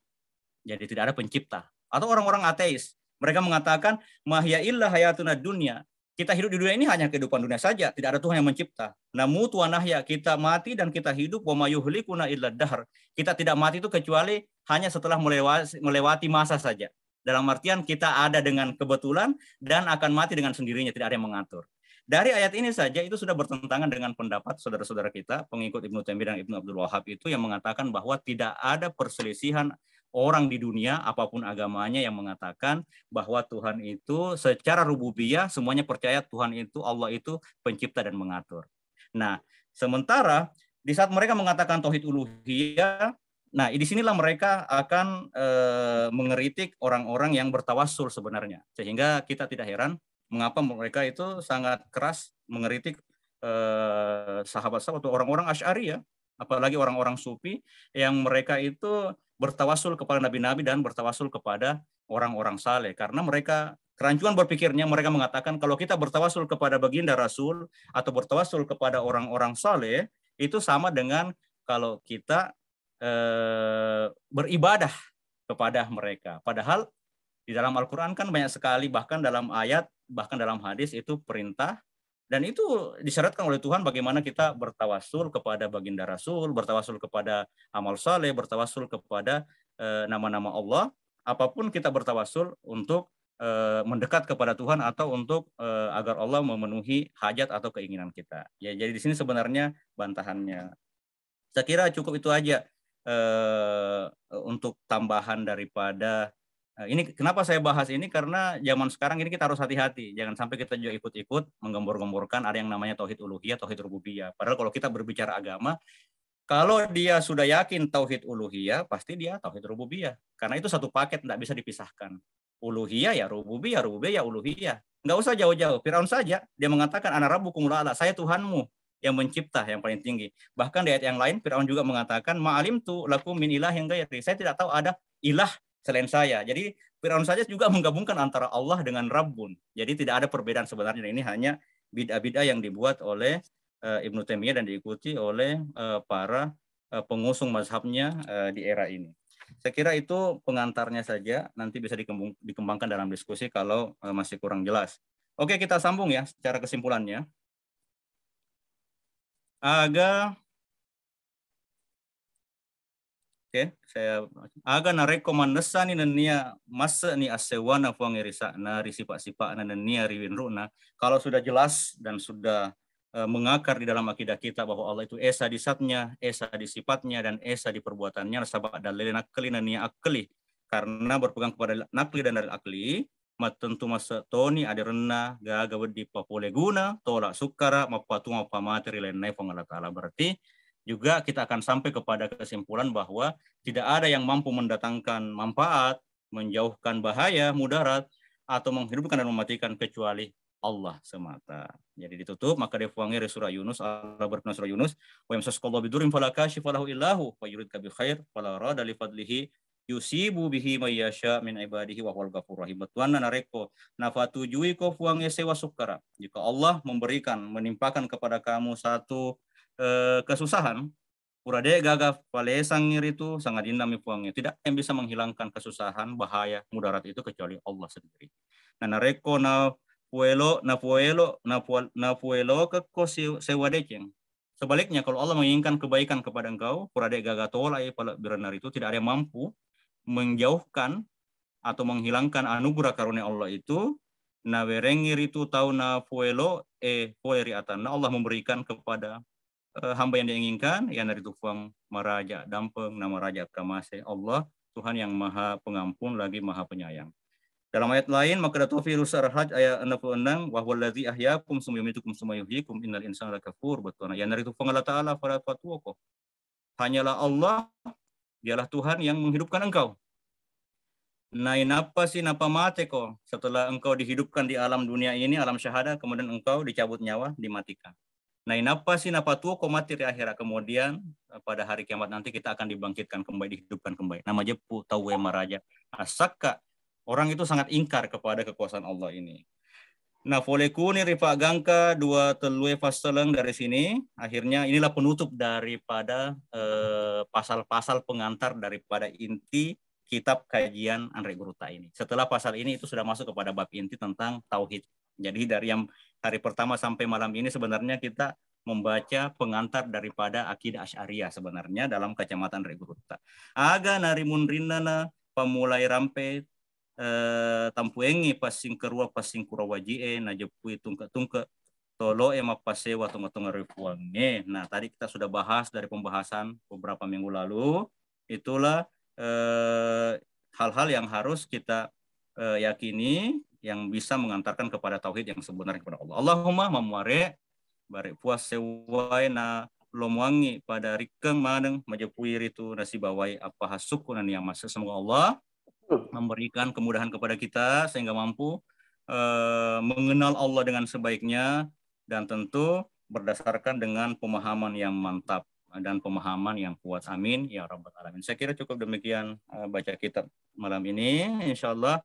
jadi tidak ada pencipta. Atau orang-orang ateis, mereka mengatakan mahya illa hayatuna dunya. Kita hidup di dunia ini hanya kehidupan dunia saja, tidak ada Tuhan yang mencipta. Namut wa nahya, kita mati dan kita hidup, wa mayuhlikuna illa dahr. Kita tidak mati itu kecuali hanya setelah melewati masa saja. Dalam artian kita ada dengan kebetulan dan akan mati dengan sendirinya, tidak ada yang mengatur. Dari ayat ini saja itu sudah bertentangan dengan pendapat saudara-saudara kita, pengikut Ibnu Taimiyah dan Ibnu Abdul Wahab itu yang mengatakan bahwa tidak ada perselisihan orang di dunia apapun agamanya yang mengatakan bahwa Tuhan itu secara rububiyah semuanya percaya Tuhan itu, Allah itu pencipta dan mengatur. Nah, sementara di saat mereka mengatakan tauhid uluhiyah, nah di sinilah mereka akan mengeritik orang-orang yang bertawassul sebenarnya. Sehingga kita tidak heran mengapa mereka itu sangat keras mengeritik sahabat-sahabat atau orang-orang Asy'ari ya, apalagi orang-orang Sufi yang mereka itu bertawasul kepada nabi-nabi dan bertawasul kepada orang-orang saleh, karena mereka kerancuan berpikirnya, mereka mengatakan kalau kita bertawasul kepada baginda Rasul atau bertawasul kepada orang-orang saleh itu sama dengan kalau kita beribadah kepada mereka. Padahal di dalam Al-Quran kan banyak sekali, bahkan dalam ayat, bahkan dalam hadis itu perintah. Dan itu disyaratkan oleh Tuhan bagaimana kita bertawasul kepada baginda Rasul, bertawasul kepada amal saleh, bertawasul kepada nama-nama Allah. Apapun kita bertawasul untuk mendekat kepada Tuhan atau untuk agar Allah memenuhi hajat atau keinginan kita. Ya, jadi di sini sebenarnya bantahannya. Saya kira cukup itu aja untuk tambahan daripada ini. Kenapa saya bahas ini? Karena zaman sekarang ini kita harus hati-hati. Jangan sampai kita juga ikut-ikut menggembor-gemborkan ada yang namanya tauhid uluhiyah, tauhid rububiyah. Padahal kalau kita berbicara agama, Kalau dia sudah yakin tauhid uluhiyah, pasti dia tauhid rububiyah. Karena itu satu paket, tidak bisa dipisahkan. Uluhiyah ya rububiyah, rububiyah ya uluhiyah. Nggak usah jauh-jauh. Firaun saja, dia mengatakan, ana rabbukumul a'la, saya Tuhanmu yang mencipta, yang paling tinggi. Bahkan di ayat yang lain, Firaun juga mengatakan, ma'alimtu lakum min ilahin ghairi. Saya tidak tahu ada ilah selain saya. Jadi Firaun saja juga menggabungkan antara Allah dengan Rabbun. Jadi tidak ada perbedaan sebenarnya. Ini hanya bid'ah-bid'ah yang dibuat oleh Ibnu Taimiyah dan diikuti oleh para pengusung mazhabnya di era ini. Saya kira itu pengantarnya saja, nanti bisa dikembangkan dalam diskusi kalau masih kurang jelas. Oke, kita sambung ya secara kesimpulannya. Aga nareko mandesa ni nania masa ni asewana fuangerisa na risipa-sipa na nania riwinruna. Kalau sudah jelas dan sudah mengakar di dalam akidah kita bahwa Allah itu esa di zatnya, esa di sifatnya, dan esa di perbuatannya, sabab dalil nakli nania akli. Karena berpegang kepada nakli dan dalil akli, tentu masa toni ada rena gaga wedi papole guna tolak sukara mapatu mapamateri lainnya Allah Ta'ala. Berarti juga kita akan sampai kepada kesimpulan bahwa tidak ada yang mampu mendatangkan manfaat, menjauhkan bahaya, mudarat, atau menghidupkan dan mematikan kecuali Allah semata. Jadi ditutup, maka difuangi dari surah Yunus, Allah berfirman surah Yunus, wa yamsaskallahu bidurin fala kashifa lahu illahu wa yuridka bi khair fala rada li fadlihi yusibu bihi may yasha min ibadihi wa huwal ghafurur rahim. Tuanna nareko nafatujui ko fuangi sewa sukara. Jika Allah memberikan, menimpakan kepada kamu satu kesusahan, urade gaga palesang itu sangat indah mipuangnya. Tidak yang bisa menghilangkan kesusahan, bahaya, mudarat itu kecuali Allah sendiri. Nah, nareko na puelo ke sewadeceng. Sebaliknya, kalau Allah menginginkan kebaikan kepada engkau, urade gaga tolai pada benar itu tidak ada yang mampu menjauhkan atau menghilangkan anugerah karunia Allah itu. Na werengir itu tahu na puelo poeri atana Allah memberikan kepada hamba yang diinginkan, yang dari tufang maraja dampeng, nama raja kamase Allah, Tuhan yang maha pengampun lagi maha penyayang. Dalam ayat lain, maka datofi rusar haj ayat 66, wa huwallazi ahyakum summa yumitukum summa yuhyikum innal insana lakafur. Betul. Yang dari tufang Allah Ta'ala pada fatuwako. Hanyalah Allah, dialah Tuhan yang menghidupkan engkau. Nain apa sih napa mate kok? Setelah engkau dihidupkan di alam dunia ini, alam syahada, kemudian engkau dicabut nyawa, dimatikan. Nah, napa sih napa tuh mati di akhirat, kemudian pada hari kiamat nanti kita akan dibangkitkan kembali, dihidupkan kembali. Nama jepu tawe maraja. Asaka orang itu sangat ingkar kepada kekuasaan Allah ini. Nah, folekuni rifa gangka dua telue faseleng dari sini. Akhirnya inilah penutup daripada pasal-pasal pengantar daripada inti kitab kajian Andre Guruta ini. Setelah pasal ini itu sudah masuk kepada bab inti tentang tauhid. Jadi dari yang hari pertama sampai malam ini sebenarnya kita membaca pengantar daripada akidah Asy'ariyah sebenarnya dalam kacamata Andre Guruta. Aga narimun rindana pemulai rampe tampuengi pasing kerua pasing kurawajie najepui tungke-tungke tolo ema pasewa tungga-tungga rifuange. Nah, tadi kita sudah bahas dari pembahasan beberapa minggu lalu. Itulah hal-hal yang harus kita yakini yang bisa mengantarkan kepada tauhid yang sebenarnya kepada Allah. Allahumma mamuare bare puas sewai na lomwangi pada rikeng maneng majepuir itu nasi bawai apa hasuk kunan yang masuk. Semoga Allah memberikan kemudahan kepada kita sehingga mampu mengenal Allah dengan sebaiknya dan tentu berdasarkan dengan pemahaman yang mantap dan pemahaman yang kuat. Amin ya rabbal alamin. Saya kira cukup demikian baca kitab malam ini. Insyaallah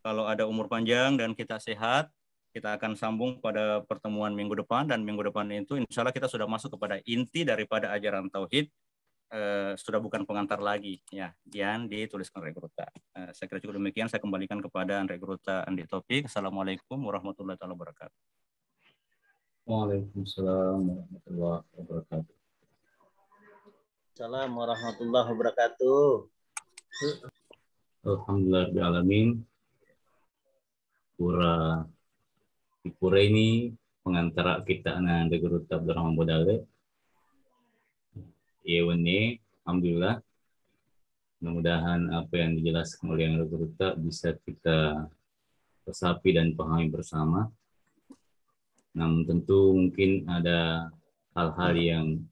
kalau ada umur panjang dan kita sehat, kita akan sambung pada pertemuan minggu depan, dan minggu depan itu insya Allah kita sudah masuk kepada inti daripada ajaran tauhid, sudah bukan pengantar lagi ya yang dituliskan Andre Guruta. Saya kira cukup demikian. Saya kembalikan kepada Andre Guruta Andi Topik. Assalamualaikum warahmatullahi wabarakatuh. Waalaikumsalam warahmatullahi wabarakatuh. Assalamualaikum warahmatullahi wabarakatuh. Alhamdulillahirrahmanirrahim. Pura ini pengantara kita Andre Guruta Abdurrahman Bodale. Ini alhamdulillah, mudah-mudahan apa yang dijelaskan oleh Andre Guruta bisa kita resapi dan pahami bersama. Namun tentu mungkin ada hal-hal yang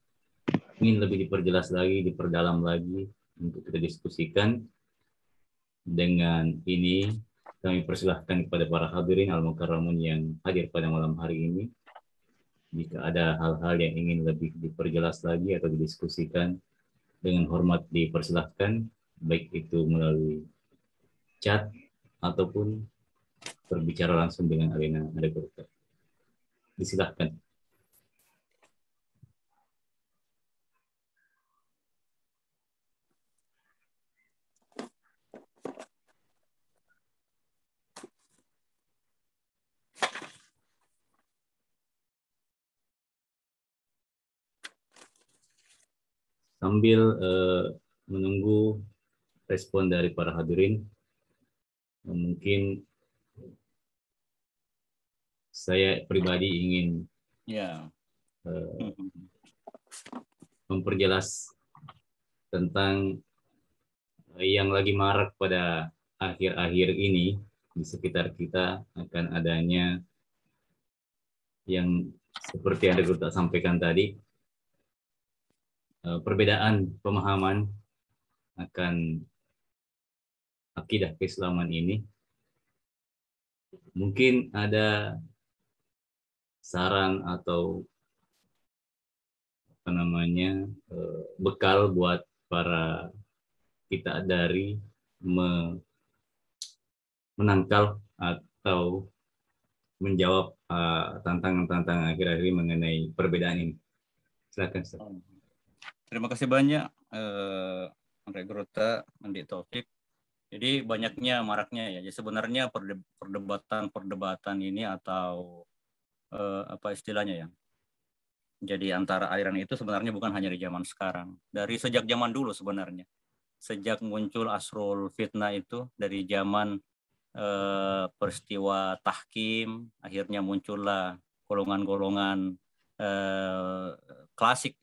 ingin lebih diperjelas lagi, diperdalam lagi untuk kita diskusikan. Dengan ini kami persilahkan kepada para hadirin al-mukarramun yang hadir pada malam hari ini. Jika ada hal-hal yang ingin lebih diperjelas lagi atau didiskusikan, dengan hormat dipersilahkan, baik itu melalui chat ataupun berbicara langsung dengan Alena Adegurta. Disilahkan. Sambil menunggu respon dari para hadirin, mungkin saya pribadi ingin memperjelas tentang yang lagi marak pada akhir-akhir ini di sekitar kita, akan adanya yang seperti yang Adegurta sampaikan tadi, perbedaan pemahaman akan akidah keislaman ini. Mungkin ada saran atau bekal buat para kita dari menangkal atau menjawab tantangan-tantangan akhir-akhir ini mengenai perbedaan ini. Silakan, Ustaz. Terima kasih banyak Adegurta, Andi Taufik. Jadi banyaknya maraknya ya. Jadi sebenarnya perdebatan ini atau apa istilahnya ya. Jadi antara aliran itu sebenarnya bukan hanya di zaman sekarang. Dari sejak zaman dulu sebenarnya. Sejak muncul asrul fitnah itu dari zaman peristiwa tahkim, akhirnya muncullah golongan-golongan klasik.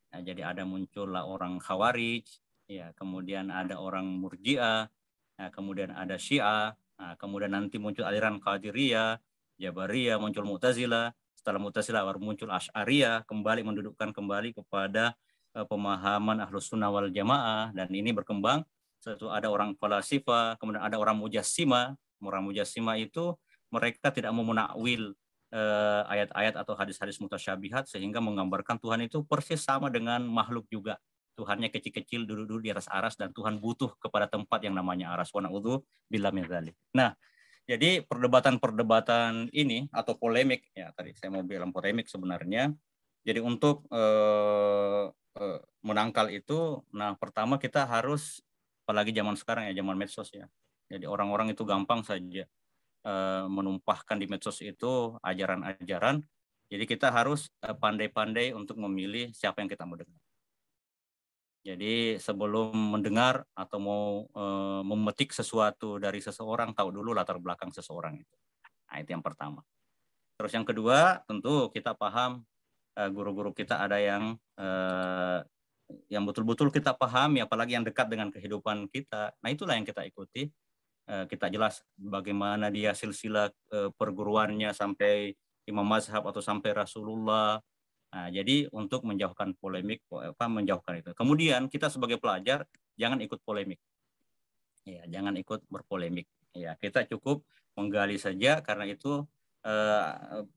Nah, jadi ada muncullah orang Khawarij, ya, kemudian ada orang Murji'ah, nah, kemudian ada Syiah, nah, kemudian nanti muncul aliran Qadiriyah, Jabariyah, muncul Mu'tazilah, setelah Mu'tazilah baru muncul Asy'ariyah, kembali mendudukkan kembali kepada pemahaman Ahlus Sunnah wal Jamaah, dan ini berkembang. Ada orang falasifah, kemudian ada orang Mujassimah. Orang Mujassimah itu mereka tidak mau menakwil ayat-ayat atau hadis-hadis mutasyabihat sehingga menggambarkan Tuhan itu persis sama dengan makhluk juga. Tuhannya kecil-kecil, duduk-duduk di atas aras, dan Tuhan butuh kepada tempat yang namanya aras. Wa na'udzu billahi min dzalik. Nah, jadi perdebatan ini atau polemik, ya tadi saya mau bilang polemik sebenarnya. Jadi untuk menangkal itu, nah pertama kita harus, apalagi zaman sekarang ya, zaman medsos ya. Jadi orang-orang itu gampang saja menumpahkan di medsos itu ajaran-ajaran. Jadi kita harus pandai-pandai untuk memilih siapa yang kita mau dengar. Jadi sebelum mendengar atau mau memetik sesuatu dari seseorang, tahu dulu latar belakang seseorang itu. Nah, itu yang pertama. Terus yang kedua, tentu kita paham guru-guru kita ada yang betul-betul kita pahami, apalagi yang dekat dengan kehidupan kita. Nah, itulah yang kita ikuti. Kita jelas bagaimana dia silsilah perguruannya sampai imam mazhab atau sampai Rasulullah. Nah, jadi untuk menjauhkan polemik, menjauhkan itu. Kemudian kita sebagai pelajar jangan ikut polemik. Ya, jangan ikut berpolemik. Ya, kita cukup menggali saja, karena itu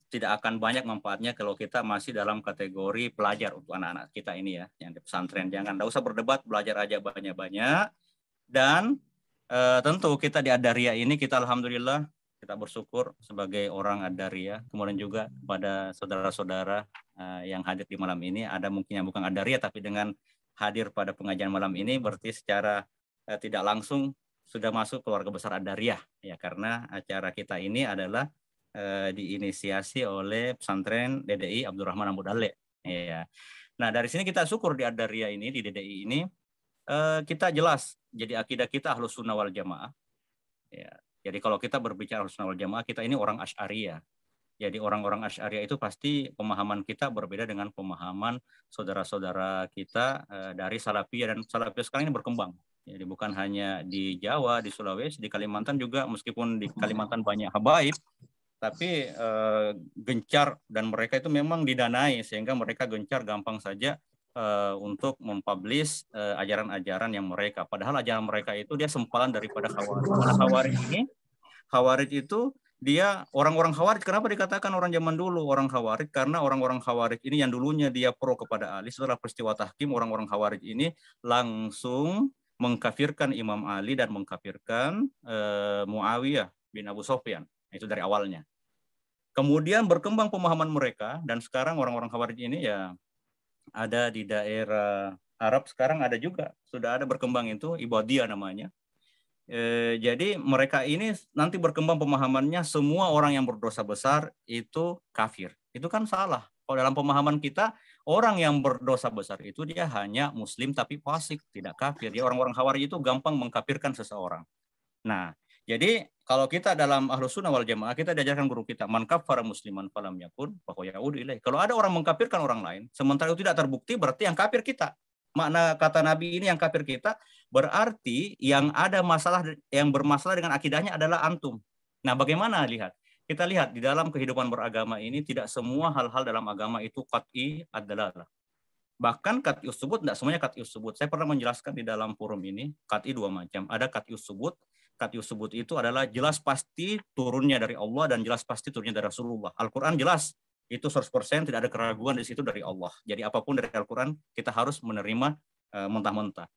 tidak akan banyak manfaatnya kalau kita masih dalam kategori pelajar untuk anak-anak kita ini ya, yang di pesantren. Jangan, enggak usah berdebat, belajar aja banyak-banyak. Dan tentu kita di Ad-Dariyah ini, kita alhamdulillah, kita bersyukur sebagai orang Ad-Dariyah. Kemudian juga kepada saudara-saudara yang hadir di malam ini, ada mungkin yang bukan Ad-Dariyah, tapi dengan hadir pada pengajian malam ini berarti secara tidak langsung sudah masuk keluarga besar Ad-Dariyah ya, karena acara kita ini adalah diinisiasi oleh pesantren DDI Abdurrahman Abu Dale ya. Nah, dari sini kita syukur di Ad-Dariyah ini, di DDI ini kita jelas, jadi akidah kita Ahlus Sunnah wal Jamaah. Ya. Jadi kalau kita berbicara Ahlus Sunnah wal Jamaah, kita ini orang Asy'ariyah. Jadi orang-orang Asy'ariyah itu pasti pemahaman kita berbeda dengan pemahaman saudara-saudara kita dari Salafiyah, dan Salafiyah sekarang ini berkembang. Jadi bukan hanya di Jawa, di Sulawesi, di Kalimantan juga, meskipun di Kalimantan banyak habaib, tapi gencar, dan mereka itu memang didanai sehingga mereka gencar gampang saja untuk mempublish ajaran-ajaran yang mereka. Padahal ajaran mereka itu dia sempalan daripada Khawarij. Karena Khawarij itu dia orang-orang Khawarij. Kenapa dikatakan orang zaman dulu orang Khawarij? Karena orang-orang Khawarij ini yang dulunya dia pro kepada Ali, setelah peristiwa tahkim orang-orang Khawarij ini langsung mengkafirkan Imam Ali dan mengkafirkan Muawiyah bin Abu Sufyan. Itu dari awalnya. Kemudian berkembang pemahaman mereka dan sekarang orang-orang Khawarij ini ya ada di daerah Arab, sekarang ada juga, sudah ada berkembang itu, Ibadiyah namanya. Jadi mereka ini nanti berkembang pemahamannya semua orang yang berdosa besar itu kafir. Itu kan salah. Kalau dalam pemahaman kita, orang yang berdosa besar itu dia hanya muslim tapi fasik, tidak kafir. Ya, orang-orang Khawarij itu gampang mengkafirkan seseorang. Nah, jadi kalau kita dalam Ahlus Sunnah wal Jamaah, kita diajarkan guru kita, man kafara musliman falam yakun fahuwa ya'udu ilaih. Kalau ada orang mengkafirkan orang lain, sementara itu tidak terbukti, berarti yang kafir kita. Makna kata Nabi ini yang kafir kita, berarti yang ada masalah, yang bermasalah dengan akidahnya adalah antum. Nah, bagaimana lihat? Kita lihat di dalam kehidupan beragama ini tidak semua hal-hal dalam agama itu qat'i ad-dalalah. Bahkan qat'i subut tidak semuanya qat'i subut. Saya pernah menjelaskan di dalam forum ini, qat'i dua macam. Ada qat'i subut. Qat'i subut itu adalah jelas pasti turunnya dari Allah dan jelas pasti turunnya dari Rasulullah. Al-Qur'an jelas itu 100% tidak ada keraguan di situ dari Allah. Jadi apapun dari Al-Qur'an kita harus menerima mentah-mentah.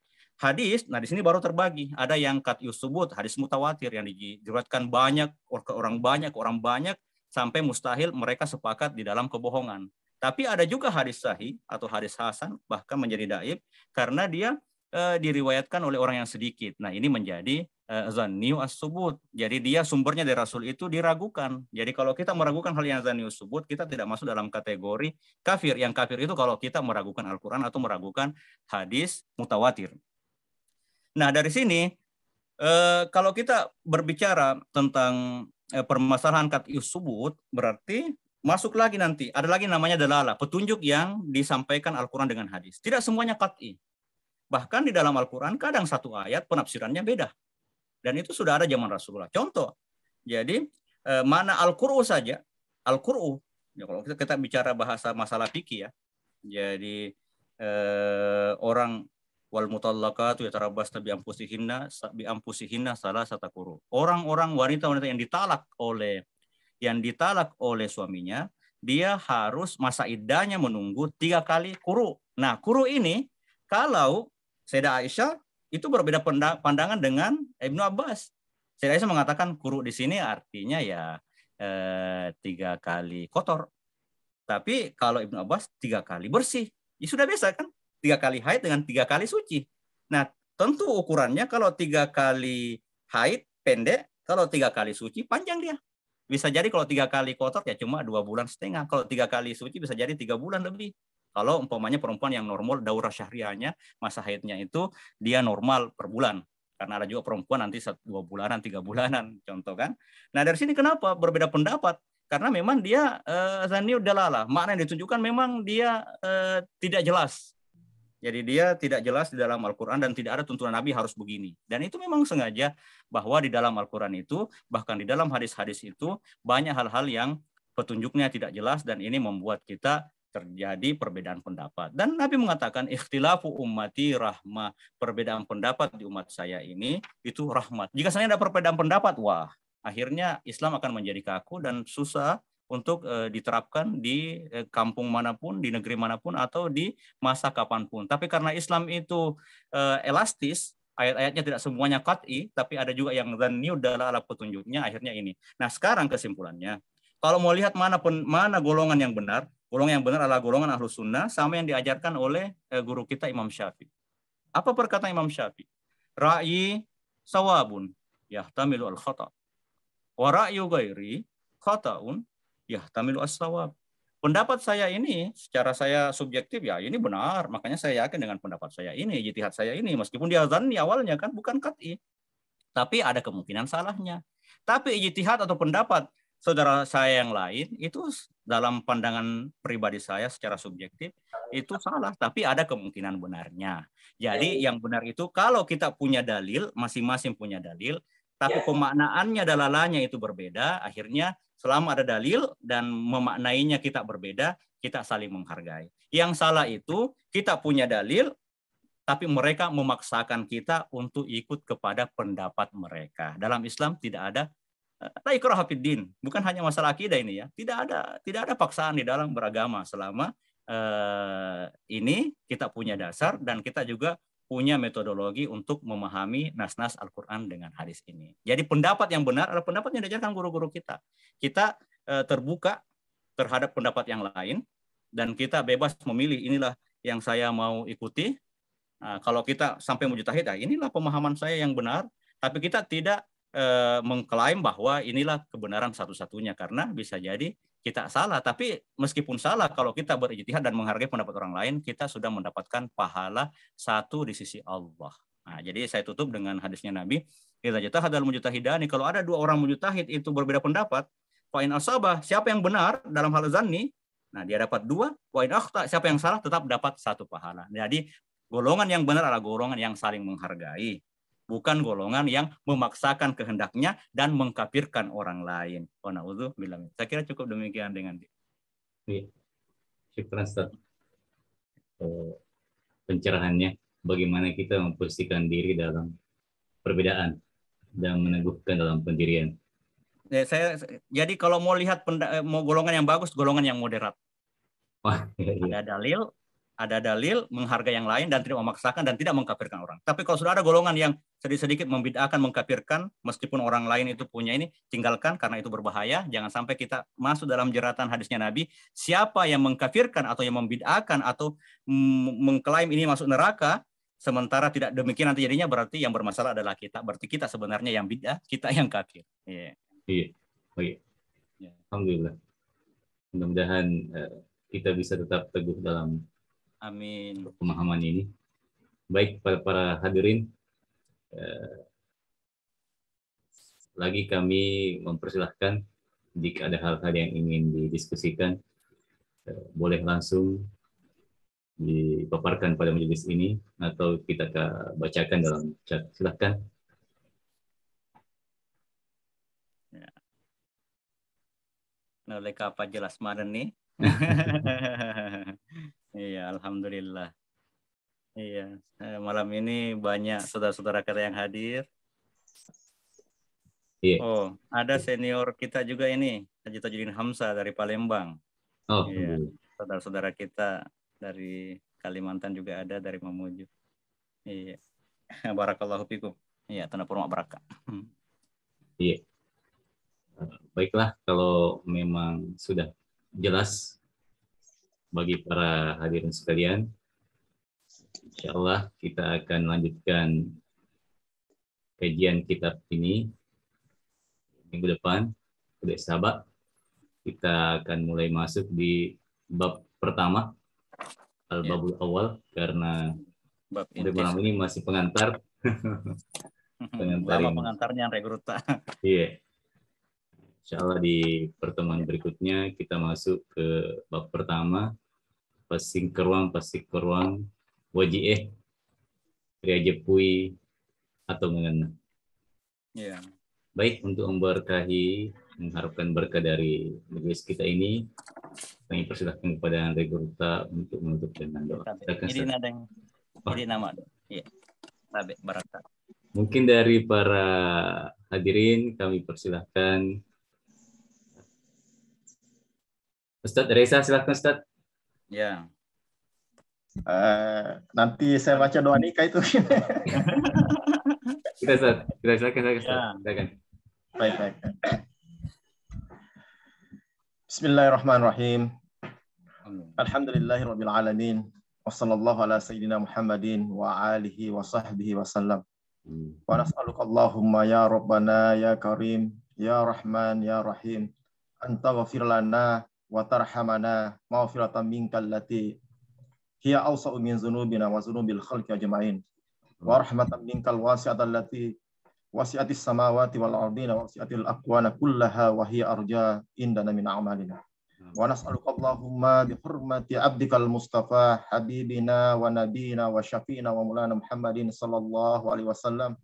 Hadis, nah di sini baru terbagi. Ada yang qat'iyus subut, hadis mutawatir yang diriwayatkan banyak orang banyak sampai mustahil mereka sepakat di dalam kebohongan. Tapi ada juga hadis sahih atau hadis hasan bahkan menjadi dhaif karena dia diriwayatkan oleh orang yang sedikit. Nah, ini menjadi zanniyu as-subut. Jadi dia sumbernya dari Rasul itu diragukan. Jadi kalau kita meragukan hal yang zanniyu as-subut, kita tidak masuk dalam kategori kafir. Yang kafir itu kalau kita meragukan Al-Qur'an atau meragukan hadis mutawatir. Nah, dari sini kalau kita berbicara tentang permasalahan qat'iyus subut, berarti masuk lagi nanti ada lagi namanya dalalah, petunjuk yang disampaikan Al-Qur'an dengan hadis. Tidak semuanya qat'i. Bahkan di dalam Al-Qur'an kadang satu ayat penafsirannya beda. Dan itu sudah ada zaman Rasulullah. Contoh. Jadi mana Al-Qur'u saja, Al-Qur'u. Ya, kalau kita bicara bahasa masalah fikih ya. Jadi orang wal mutallaqatu yatarabbasna bi anfusihinna salasata quru. Orang-orang wanita-wanita yang ditalak oleh suaminya, dia harus masa iddahnya menunggu 3 kali quru. Nah, quru ini kalau Sayyidah Aisyah itu berbeda pandangan dengan Ibnu Abbas. Sayyidah Aisyah mengatakan quru di sini artinya ya 3 kali kotor. Tapi kalau Ibnu Abbas 3 kali bersih. Ya sudah biasa kan? 3 kali haid dengan 3 kali suci. Nah, tentu ukurannya kalau 3 kali haid pendek, kalau 3 kali suci panjang dia. Bisa jadi kalau 3 kali kotor ya cuma 2,5 bulan. Kalau 3 kali suci bisa jadi 3 bulan lebih. Kalau umpamanya perempuan yang normal daurah syahriahnya, masa haidnya itu dia normal per bulan. Karena ada juga perempuan nanti 2 bulanan, 3 bulanan, contoh kan. Nah, dari sini kenapa berbeda pendapat? Karena memang dia zanniyu dalalah. Makna yang ditunjukkan memang dia tidak jelas. Jadi dia tidak jelas di dalam Al-Qur'an dan tidak ada tuntunan Nabi harus begini. Dan itu memang sengaja bahwa di dalam Al-Qur'an itu, bahkan di dalam hadis-hadis itu, banyak hal-hal yang petunjuknya tidak jelas dan ini membuat kita terjadi perbedaan pendapat. Dan Nabi mengatakan, ikhtilafu ummati rahmah. Perbedaan pendapat di umat saya ini, itu rahmat. Jika saya ada perbedaan pendapat, wah, akhirnya Islam akan menjadi kaku dan susah untuk diterapkan di kampung manapun, di negeri manapun, atau di masa kapanpun. Tapi karena Islam itu elastis, ayat-ayatnya tidak semuanya qat'i, tapi ada juga yang zanniyu dalalah petunjuknya, akhirnya ini. Nah, sekarang kesimpulannya, kalau mau lihat mana golongan yang benar, golongan yang benar adalah golongan Ahlus Sunnah, sama yang diajarkan oleh guru kita Imam Syafi'i. Apa perkataan Imam Syafi'i? Ra'yi sawabun yahtamilu al-khata'. Wa ra'yu ghairi khata'un yahtamilu as-sawab. Pendapat saya ini, secara saya subjektif ya ini benar, makanya saya yakin dengan pendapat saya ini, ijtihad saya ini, meskipun dia zanni awalnya kan bukan qat'i. Tapi ada kemungkinan salahnya. Tapi ijtihad atau pendapat saudara saya yang lain itu dalam pandangan pribadi saya secara subjektif itu salah, tapi ada kemungkinan benarnya. Jadi yang benar itu kalau kita punya dalil, masing-masing punya dalil, tapi pemaknaannya, dalalahnya itu berbeda. Akhirnya selama ada dalil dan memaknainya kita berbeda, kita saling menghargai. Yang salah itu kita punya dalil, tapi mereka memaksakan kita untuk ikut kepada pendapat mereka. Dalam Islam tidak ada la ikraha fid din. Bukan hanya masalah akidah ini ya. Tidak ada paksaan di dalam beragama selama ini kita punya dasar dan kita juga punya metodologi untuk memahami nas-nas Al-Quran dengan hadis ini. Jadi pendapat yang benar adalah pendapat yang diajarkan guru-guru kita. Kita terbuka terhadap pendapat yang lain dan kita bebas memilih, inilah yang saya mau ikuti. Kalau kita sampai mujtahid, inilah pemahaman saya yang benar, tapi kita tidak mengklaim bahwa inilah kebenaran satu-satunya, karena bisa jadi kita salah. Tapi meskipun salah, kalau kita berijtihad dan menghargai pendapat orang lain, kita sudah mendapatkan pahala satu di sisi Allah. Nah, jadi saya tutup dengan hadisnya Nabi, idza jatahadal mujtahidani, kalau ada dua orang mujtahid itu berbeda pendapat, fa in asabah, siapa yang benar dalam hal zanni, nah dia dapat 2, wa in akhta, siapa yang salah tetap dapat 1 pahala. Jadi golongan yang benar adalah golongan yang saling menghargai, bukan golongan yang memaksakan kehendaknya dan mengkafirkan orang lain. Saya kira cukup demikian dengan dia. Syukran Ustaz. Pencerahannya, bagaimana kita memposisikan diri dalam perbedaan dan meneguhkan dalam pendirian. Jadi kalau mau lihat mau golongan yang bagus, golongan yang moderat. Wah, iya. Ada dalil menghargai yang lain dan tidak memaksakan dan tidak mengkafirkan orang. Tapi kalau sudah ada golongan yang sedikit membid'ahkan, mengkafirkan, meskipun orang lain itu punya ini, tinggalkan karena itu berbahaya. Jangan sampai kita masuk dalam jeratan hadisnya Nabi. Siapa yang mengkafirkan atau yang membid'ahkan atau mengklaim ini masuk neraka, sementara tidak demikian nanti jadinya, berarti yang bermasalah adalah kita. Berarti kita sebenarnya yang bid'ah, kita yang kafir. Iya. Baik. Alhamdulillah. Mudah-mudahan kita bisa tetap teguh dalam amin pemahaman ini. Baik, para hadirin, lagi kami mempersilahkan jika ada hal-hal yang ingin didiskusikan, boleh langsung dipaparkan pada majelis ini atau kita bacakan dalam chat. Silahkan. Oleh apa jelas mana nih? Iya, alhamdulillah. Iya, malam ini banyak saudara-saudara kita yang hadir. Iya. Oh, ada senior kita juga ini, Haji Tajudin Hamzah dari Palembang. Oh, iya. Saudara-saudara kita dari Kalimantan juga ada, dari Mamuju. Iya. Barakallahu fikum. Iya, tanah purma barakah. Iya. Baiklah, kalau memang sudah jelas bagi para hadirin sekalian, insya Allah kita akan lanjutkan kajian kitab ini minggu depan. Sudah sahabat, kita akan mulai masuk di bab pertama, al-babul awal, karena malam ini masih pengantar. Lama pengantarnya rekruta. Iya. Insya Allah di pertemuan berikutnya kita masuk ke bab pertama, pasing keruang, waji'eh, riajepui, atau mengena. Yeah. Baik, untuk memberkahi, mengharapkan berkah dari majelis kita ini, kami persilahkan kepada Andre Gurta untuk menutup dengan doa. Jadi nama. Iya. Tabe baraka. Mungkin dari para hadirin kami persilahkan. Ustadz Reza, silakan Ustadz. Ya. Nanti saya baca doa nikah itu. Kita silakan. Baik. Bismillahirrahmanirrahim. Alhamdulillahirabbil alamin. Wassallallahu ala sayyidina Muhammadin wa alihi wa sahbihi wasallam. Wa nas'aluka Allahumma ya Rabbana ya Karim ya Rahman ya Rahim anta ghafir lana wa tarhamana maghfiratan minkal lati hiya awsa'u min dzunubina wa dzunubil khalqi ajma'in wa rahmatan minkal wasi'atal lati wasi'atis samawati wal ardina wasi'atil aqwana kullaha wa hiya arja indana min a'malina wa nas'aluka Allahumma bi hurmati abdikal mustafa habibina wa nabiyina wa syafi'ina wa maulana Muhammadin sallallahu alaihi wasallam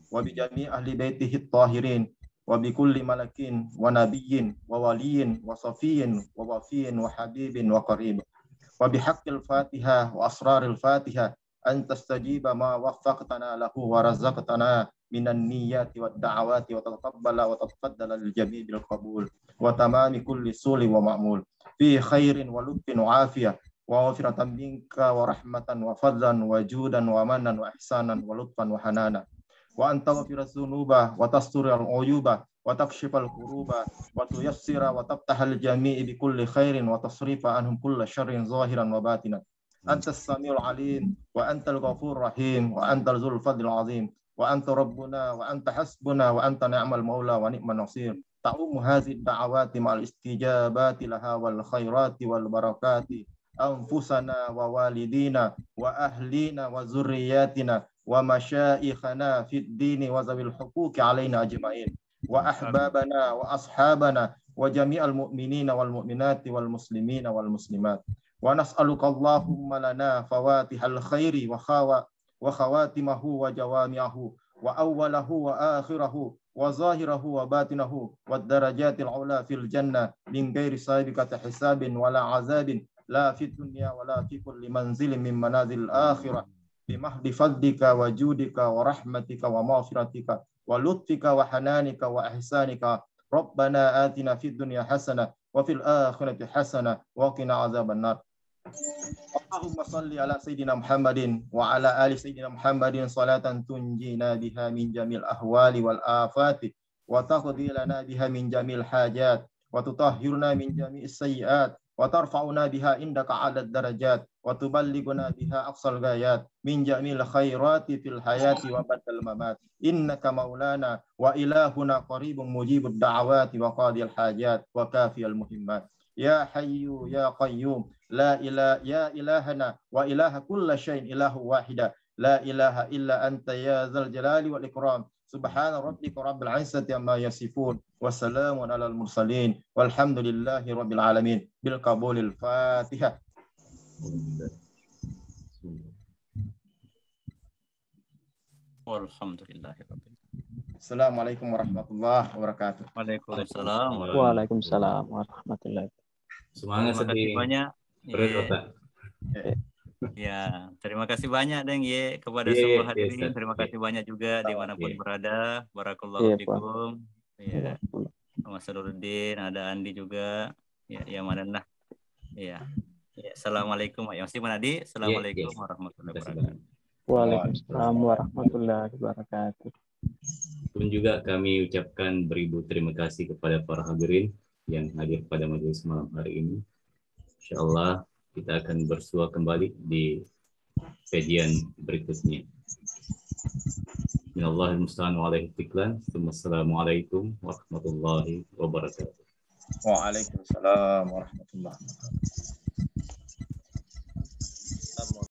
wa bi jami' ahli baitihi at-tahirin wa bi kulli malakin wa nabiyyin wa waliyin wa safiyyin wa wafiyin wa habibin wa qarib wa bi haqqil Fatiha wa asraril Fatiha an tastajiba ma waffaqtana lahu wa razaqtana minan niyyati wad da'awati wa taqabbala wa taqaddala lil jami' bil qabul wa tamami kulli suli wa ma'mul fi khairin wa lutfin wa afiyah wa wafiratan minka wa rahmatan wa fadlan wa judan wa manan wa ihsanan wa lutfan wa hanana wa anta ghafira dhunuba wa tastura al-uyuba wa takshifal kuruba wa tuyassira wa tabtahal jami'i bi kulli khairin wa tasrifa anhum kulla syarrin zahiran wa batinan antas samiul alim wa antal ghafur rahim wa antal zul fadlil azim wa anta rabbuna wa anta hasbuna wa anta ni'mal maula wa ni'man nasir ta'um hadhihi da'awati ma'al istijabati laha wal khairati wal barakati anfusana wa walidina wa ahlina wa zurriyatina wa masyaikhana fid dini wa zawil huquqi alaina ajma'in wa ahbabana wa ashabana wa jami'al mu'minina wal mu'minati wal muslimina wal muslimat wa nas'aluka Allahumma lana fawatihal khairi wa khawatimahu wa jawami'ahu wa awwalahu wa akhirahu wa zahirahu wa batinahu wa darajatil ula fil jannah min ghairi sabiqati hisabin wala azabin la fid dunya wala fi kulli manzilin min manazil akhirah bimahdi fadlika wa judika wa rahmatika wa maghfiratika wa lutfika wa hananika wa ihsanika rabbana atina fid dunya hasanah wa fil akhirati hasanah wa qina azabannar. Allahumma salli ala sayyidina Muhammadin wa ala ali sayyidina Muhammadin salatan tunjina biha min jamil ahwali wal afati wa taqdi lana biha min jamil hajat wa tutahhiruna min jami'is sayyi'at wa tarfa'una biha indaka 'ala darajat wa tuballighuna biha aqsal ghayat min jamil khairati fil hayati wa ba'dal mamat innaka maulana wa ilahuna qaribun mujibud da'awati wa qadil hajat wa kafiyal muhimmat ya hayyu ya qayyum la ilaha ya ilahana wa ilaha kulla syai'in ilahu wahida la ilaha illa anta ya dzal jalali wal ikram subhana rabbika rabbil izzati amma yasifun wa salamun alal mursalin walhamdulillahi rabbil alamin bil qabulil fatihah. Walhamdulillahi rabbil alamin. Assalamualaikum warahmatullahi wabarakatuh. Waalaikumsalam. Waalaikumsalam warahmatullahi wabarakatuh. Semangat Terima kasih banyak. Ya. Terima kasih banyak Deng Ye kepada semua hadirin. Terima kasih banyak juga dimanapun berada. Barakallahu fikum. Ya, Mas Saduruddin, ada Andi juga. Ya mana. Ya. Assalamualaikum. Ya, Mas Manadi. Assalamualaikum warahmatullahi wabarakatuh. Waalaikumsalam warahmatullahi wabarakatuh. Pun juga kami ucapkan beribu terima kasih kepada para hadirin yang hadir pada majelis malam hari ini. Insyaallah kita akan bersua kembali di kajian berikutnya. Minallahil musta'an wa alaihi tiklan. Assalamualaikum warahmatullahi wabarakatuh. Waalaikumsalam warahmatullahi wabarakatuh.